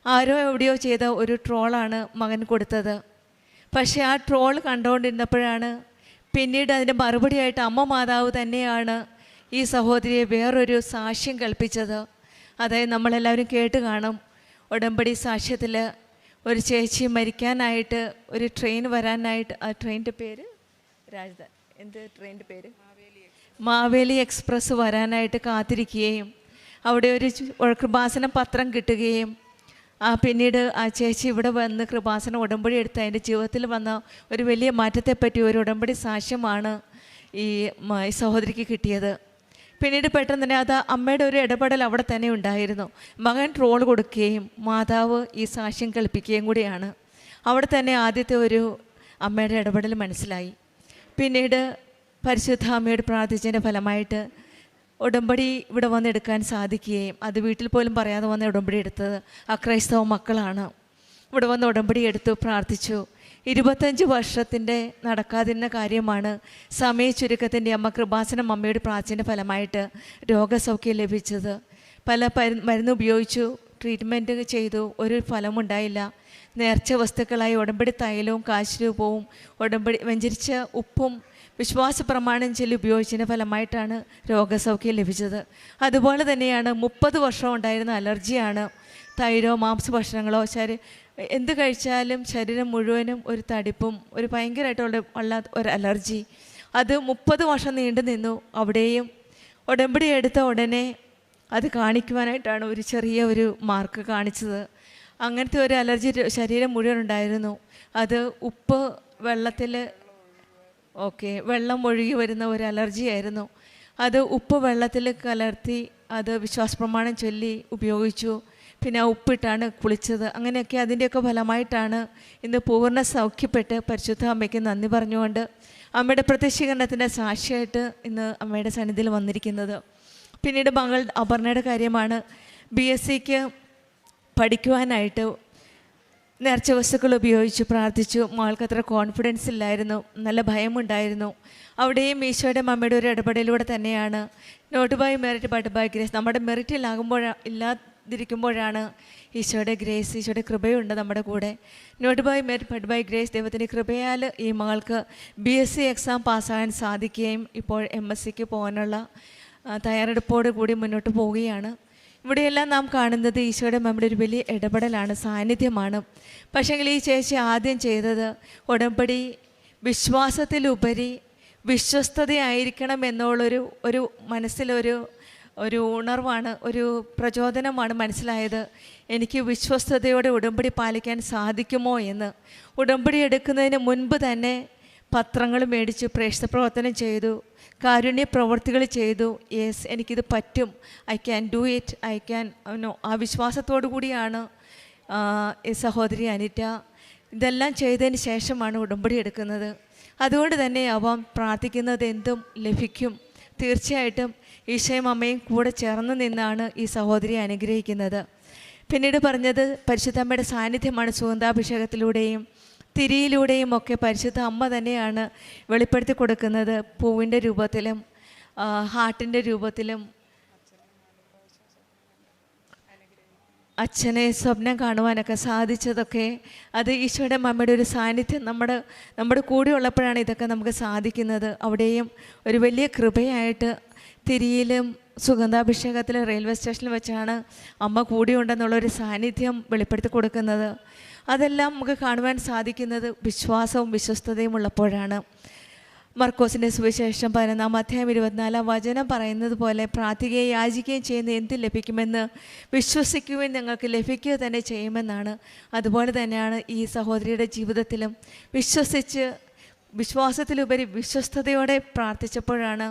ആരോ എവിടെയോ ചെയ്ത ഒരു ട്രോളാണ് മകൻ കൊടുത്തത്. പക്ഷേ ആ ട്രോൾ കണ്ടുകൊണ്ടിരുന്നപ്പോഴാണ് പിന്നീട് അതിൻ്റെ മറുപടിയായിട്ട് അമ്മ മാതാവ് തന്നെയാണ് ഈ സഹോദരിയെ വേറൊരു സാക്ഷ്യം കൽപ്പിച്ചത്. അതായത് നമ്മളെല്ലാവരും കേട്ട് കാണും, ഉടമ്പടി സാക്ഷ്യത്തിൽ ഒരു ചേച്ചി മരിക്കാനായിട്ട് ഒരു ട്രെയിൻ വരാനായിട്ട്, ആ ട്രെയിനിൻ്റെ പേര് ട്രെയിനിൻ്റെ പേര് മാവേലി എക്സ്പ്രസ് വരാനായിട്ട് കാത്തിരിക്കുകയും അവിടെ ഒരു കൃപാസനം പത്രം കിട്ടുകയും പിന്നീട് ആ ചേച്ചി ഇവിടെ വന്ന് കൃപാസനം ഉടമ്പടി എടുത്ത് അതിൻ്റെ ജീവിതത്തിൽ വന്ന ഒരു വലിയ മാറ്റത്തെപ്പറ്റി ഒരു ഉടമ്പടി സാക്ഷ്യമാണ് ഈ സഹോദരിക്ക് കിട്ടിയത്. പിന്നീട് പെട്ടെന്ന് തന്നെ അത് അമ്മയുടെ ഒരു ഇടപെടൽ അവിടെ തന്നെ ഉണ്ടായിരുന്നു. മകൻ ട്രോൾ കൊടുക്കുകയും മാതാവ് ഈ സാക്ഷ്യം കേൾപ്പിക്കുകയും കൂടിയാണ്. അവിടെ തന്നെ ആദ്യത്തെ ഒരു അമ്മയുടെ ഇടപെടൽ മനസ്സിലായി. പിന്നീട് പരിശുദ്ധ അമ്മയോട് പ്രാർത്ഥിച്ചതിൻ്റെ ഫലമായിട്ട് ഉടമ്പടി ഇവിടെ വന്നെടുക്കാൻ സാധിക്കുകയും അത് വീട്ടിൽ പോലും പറയാതെ വന്ന് ഉടമ്പടി എടുത്തത് അക്രൈസ്തവ മക്കളാണ്. ഇവിടെ വന്ന് ഉടമ്പടി എടുത്തു പ്രാർത്ഥിച്ചു. 25 വർഷത്തിൻ്റെ നടക്കാതിരുന്ന കാര്യമാണ് സമയ ചുരുക്കത്തിൻ്റെ അമ്മ കൃപാസനം അമ്മയുടെ പ്രാർത്ഥനയുടെ ഫലമായിട്ട് രോഗസൗഖ്യം ലഭിച്ചത്. പല മരുന്ന് ഉപയോഗിച്ചു, ട്രീറ്റ്മെൻറ്റ് ചെയ്തു, ഒരു ഫലമുണ്ടായില്ല. നേർച്ച വസ്തുക്കളായി ഉടമ്പടി തൈലവും കാശുരൂപവും ഉടമ്പടി വെഞ്ചരിച്ച ഉപ്പും വിശ്വാസ പ്രമാണം ചൊല്ലി ഉപയോഗിച്ചതിൻ്റെ ഫലമായിട്ടാണ് രോഗസൗഖ്യം ലഭിച്ചത്. അതുപോലെ തന്നെയാണ് 30 വർഷം ഉണ്ടായിരുന്ന അലർജിയാണ്. തൈരോ മാംസഭക്ഷണങ്ങളോ എന്ത് കഴിച്ചാലും ശരീരം മുഴുവനും ഒരു തടിപ്പും ഒരു ഭയങ്കരമായിട്ടുള്ള ഒരു അലർജി. അത് 30 വർഷം നീണ്ടു നിന്നു. അവിടെയും ഉടമ്പടി എടുത്ത ഉടനെ അത് കാണിക്കുവാനായിട്ടാണ് ഒരു ചെറിയ ഒരു മാർക്ക് കാണിച്ചത്. അങ്ങനത്തെ ഒരു അലർജി ശരീരം മുഴുവൻ ഉണ്ടായിരുന്നു. അത് ഉപ്പ് വെള്ളത്തിൽ വെള്ളം ഒഴുകി വരുന്ന ഒരു അലർജി ആയിരുന്നു. അത് ഉപ്പ് വെള്ളത്തിൽ കലർത്തി അത് വിശ്വാസപ്രമാണം ചൊല്ലി ഉപയോഗിച്ചു. പിന്നെ ആ ഉപ്പിട്ടാണ് കുളിച്ചത്. അങ്ങനെയൊക്കെ അതിൻ്റെയൊക്കെ ഫലമായിട്ടാണ് ഇന്ന് പൂർണ്ണ സൗഖ്യപ്പെട്ട് പരിശുദ്ധ അമ്മയ്ക്ക് നന്ദി പറഞ്ഞുകൊണ്ട് അമ്മയുടെ പ്രത്യക്ഷീകരണത്തിൻ്റെ സാക്ഷിയായിട്ട് ഇന്ന് അമ്മയുടെ സന്നിധിയിൽ വന്നിരിക്കുന്നത്. പിന്നീട് മകൾ അപർണയുടെ കാര്യമാണ്. BSc പഠിക്കുവാനായിട്ട് നേർച്ച വസ്തുക്കൾ ഉപയോഗിച്ച് പ്രാർത്ഥിച്ചു. മകൾക്ക് അത്ര കോൺഫിഡൻസ് ഇല്ലായിരുന്നു, നല്ല ഭയമുണ്ടായിരുന്നു. അവിടെയും ഈശോയുടെ അമ്മയുടെ ഒരു ഇടപെടലിലൂടെ തന്നെയാണ് not by merit but by grace, നമ്മുടെ ഇല്ലാതിരിക്കുമ്പോഴാണ് ഈശോയുടെ ഗ്രേസ്, ഈശോയുടെ കൃപയുണ്ട് നമ്മുടെ കൂടെ. Not by merit but by grace, ദൈവത്തിൻ്റെ കൃപയാൽ ഈ മകൾക്ക് BSc എക്സാം പാസ്സാകാൻ സാധിക്കുകയും ഇപ്പോൾ MSc പോകാനുള്ള തയ്യാറെടുപ്പോട് കൂടി മുന്നോട്ട് പോവുകയാണ്. ഇവിടെയെല്ലാം നാം കാണുന്നത് ഈശോയുടെ നമ്മുടെ ഒരു വലിയ ഇടപെടലാണ്, സാന്നിധ്യമാണ്. പക്ഷേങ്കിൽ ഈ ചേച്ചി ആദ്യം ചെയ്തത് ഉടമ്പടി വിശ്വാസത്തിലുപരി വിശ്വസ്തതയായിരിക്കണം എന്നുള്ളൊരു മനസ്സിലൊരു ഉണർവാണ്, ഒരു പ്രചോദനമാണ് മനസ്സിലായത്. എനിക്ക് വിശ്വസ്തയോടെ ഉടമ്പടി പാലിക്കാൻ സാധിക്കുമോ എന്ന്. ഉടമ്പടി എടുക്കുന്നതിന് മുൻപ് തന്നെ പത്രങ്ങൾ മേടിച്ചു, പ്രേക്ഷിത പ്രവർത്തനം ചെയ്തു, കാരുണ്യ പ്രവർത്തികൾ ചെയ്തു. യെസ്, എനിക്കിത് പറ്റും, I can do it, I can know. ആ വിശ്വാസത്തോടു കൂടിയാണ് സഹോദരി അനിറ്റ ഇതെല്ലാം ചെയ്തതിന് ശേഷമാണ് ഉടമ്പടി എടുക്കുന്നത്. അതുകൊണ്ട് തന്നെ അവൻ പ്രാർത്ഥിക്കുന്നത് എന്തും ലഭിക്കും. തീർച്ചയായിട്ടും ഈശോയും അമ്മയും കൂടെ ചേർന്ന് നിന്നാണ് ഈ സഹോദരിയെ അനുഗ്രഹിക്കുന്നത്. പിന്നീട് പറഞ്ഞത് പരിശുദ്ധമ്മയുടെ സാന്നിധ്യമാണ്. സുഗന്ധാഭിഷേകത്തിലൂടെയും തിരിയിലൂടെയും ഒക്കെ പരിശുദ്ധ അമ്മ തന്നെയാണ് വെളിപ്പെടുത്തി കൊടുക്കുന്നത്. പൂവിൻ്റെ രൂപത്തിലും ഹാർട്ടിൻ്റെ രൂപത്തിലും അച്ഛനെ സ്വപ്നം കാണുവാനൊക്കെ സാധിച്ചതൊക്കെ അത് ഈശോയുടെ അമ്മയുടെ ഒരു സാന്നിധ്യം നമ്മുടെ കൂടെ ഉള്ളപ്പോഴാണ് ഇതൊക്കെ നമുക്ക് സാധിക്കുന്നത്. അവിടെയും ഒരു വലിയ കൃപയായിട്ട് തിരിയിലും സുഗന്ധാഭിഷേകത്തിലും റെയിൽവേ സ്റ്റേഷനിൽ വെച്ചാണ് അമ്മ കൂടിയുണ്ടെന്നുള്ളൊരു സാന്നിധ്യം വെളിപ്പെടുത്തി കൊടുക്കുന്നത്. അതെല്ലാം നമുക്ക് കാണുവാൻ സാധിക്കുന്നത് വിശ്വാസവും വിശ്വസ്തതയും ഉള്ളപ്പോഴാണ്. മർക്കോസിൻ്റെ സുവിശേഷം 11-ാം അധ്യായം 24-ാം വചനം പറയുന്നത് പോലെ പ്രാർത്ഥിക്കുകയും യാചിക്കുകയും ചെയ്യുന്ന എന്ത് ലഭിക്കുമെന്ന് വിശ്വസിക്കുകയും നിങ്ങൾക്ക് ലഭിക്കുക തന്നെ ചെയ്യുമെന്നാണ്. അതുപോലെ തന്നെയാണ് ഈ സഹോദരിയുടെ ജീവിതത്തിലും വിശ്വാസത്തിലുപരി വിശ്വസ്തയോടെ പ്രാർത്ഥിച്ചപ്പോഴാണ്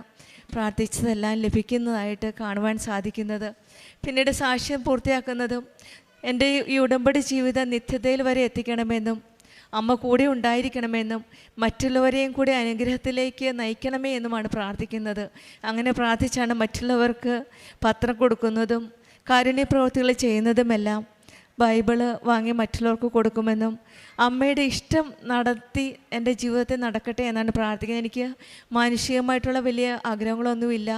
പ്രാർത്ഥിച്ചതെല്ലാം ലഭിക്കുന്നതായിട്ട് കാണുവാൻ സാധിക്കുന്നത്. പിന്നീട് സാക്ഷ്യം പൂർത്തിയാക്കുന്നതും എൻ്റെ ഈ ഉടമ്പടി ജീവിതം നിത്യതയിൽ വരെ എത്തിക്കണമെന്നും അമ്മ കൂടെ ഉണ്ടായിരിക്കണമെന്നും മറ്റുള്ളവരെയും കൂടി അനുഗ്രഹത്തിലേക്ക് നയിക്കണമേ എന്നുമാണ് പ്രാർത്ഥിക്കുന്നത്. അങ്ങനെ പ്രാർത്ഥിച്ചാണ് മറ്റുള്ളവർക്ക് പത്രം കൊടുക്കുന്നതും കാരുണ്യ പ്രവൃത്തികൾ ചെയ്യുന്നതുമെല്ലാം. ബൈബിള് വാങ്ങി മറ്റുള്ളവർക്ക് കൊടുക്കുമെന്നും അമ്മയുടെ ഇഷ്ടം നടത്തി എൻ്റെ ജീവിതത്തിൽ നടക്കട്ടെ എന്നാണ് പ്രാർത്ഥിക്കുന്നത്. എനിക്ക് മാനുഷികമായിട്ടുള്ള വലിയ ആഗ്രഹങ്ങളൊന്നുമില്ല.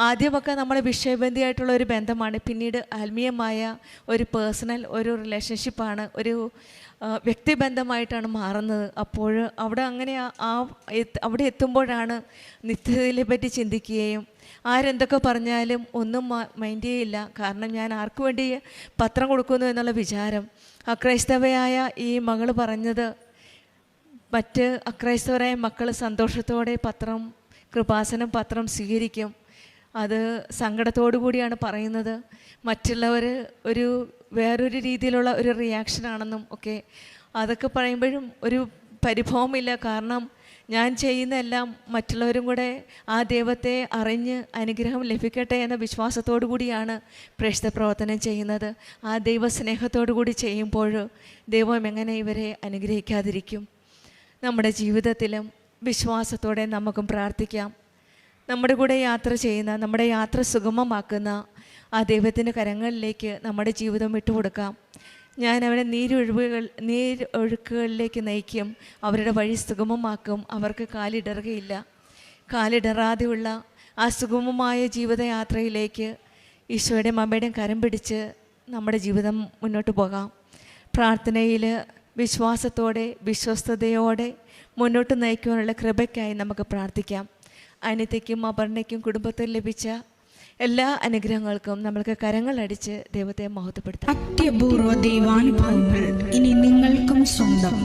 ആദ്യമൊക്കെ നമ്മൾ വിഷയബന്ധിയായിട്ടുള്ള ഒരു ബന്ധമാണ്, പിന്നീട് ആത്മീയമായ ഒരു പേഴ്സണൽ ഒരു റിലേഷൻഷിപ്പാണ്, ഒരു വ്യക്തിബന്ധമായിട്ടാണ് മാറുന്നത്. അപ്പോൾ അവിടെ എത്തുമ്പോഴാണ് നിത്യതയെ പറ്റി ചിന്തിക്കുകയും ആരെന്തൊക്കെ പറഞ്ഞാലും ഒന്നും മൈൻഡ് ചെയ്യില്ല. കാരണം ഞാൻ ആർക്കു വേണ്ടി പത്രം കൊടുക്കുന്നു എന്നുള്ള വിചാരം. അക്രൈസ്തവയായ ഈ മകൾ പറഞ്ഞത് മറ്റ് അക്രൈസ്തവരായ മക്കൾ സന്തോഷത്തോടെ കൃപാസനം പത്രം സ്വീകരിക്കും. അത് സങ്കടത്തോടു കൂടിയാണ് പറയുന്നത്. മറ്റുള്ളവർ വേറൊരു രീതിയിലുള്ള ഒരു റിയാക്ഷനാണെന്നും ഒക്കെ അതൊക്കെ പറയുമ്പോഴും ഒരു പരിഭവമില്ല. കാരണം ഞാൻ ചെയ്യുന്നതെല്ലാം മറ്റുള്ളവരും കൂടെ ആ ദൈവത്തെ അറിഞ്ഞ് അനുഗ്രഹം ലഭിക്കട്ടെ എന്ന വിശ്വാസത്തോടു കൂടിയാണ് പ്രേക്ഷിത പ്രവർത്തനം ചെയ്യുന്നത്. ആ ദൈവസ്നേഹത്തോടു കൂടി ചെയ്യുമ്പോൾ ദൈവം എങ്ങനെ ഇവരെ അനുഗ്രഹിക്കാതിരിക്കും? നമ്മുടെ ജീവിതത്തിലും വിശ്വാസത്തോടെ നമുക്കും പ്രാർത്ഥിക്കാം. നമ്മുടെ കൂടെ യാത്ര ചെയ്യുന്ന, നമ്മുടെ യാത്ര സുഗമമാക്കുന്ന ആ ദൈവത്തിൻ്റെ കരങ്ങളിലേക്ക് നമ്മുടെ ജീവിതം വിട്ടുകൊടുക്കാം. ഞാൻ അവരെ നീരൊഴുക്കുകളിലേക്ക് നയിക്കും, അവരുടെ വഴി സുഗമമാക്കും, അവർക്ക് കാലിടറുകയില്ല. കാലിടറാതെയുള്ള ആ സുഗമമായ ജീവിതയാത്രയിലേക്ക് ഈശോയുടെ അമ്മയുടെയും കരം പിടിച്ച് നമ്മുടെ ജീവിതം മുന്നോട്ട് പോകാം. പ്രാർത്ഥനയിൽ വിശ്വാസത്തോടെ വിശ്വസ്തയോടെ മുന്നോട്ട് നയിക്കുവാനുള്ള കൃപയ്ക്കായി നമുക്ക് പ്രാർത്ഥിക്കാം. അനിതയ്ക്കും അപർണയ്ക്കും കുടുംബത്തിൽ ലഭിച്ച എല്ലാ അനുഗ്രഹങ്ങൾക്കും നമ്മൾക്ക് കരങ്ങളടിച്ച് ദൈവത്തെ മഹത്വപ്പെടുത്താം. അത്യപൂർവ ദൈവാനുഭവങ്ങൾ ഇനി നിങ്ങൾക്കും സ്വന്തം.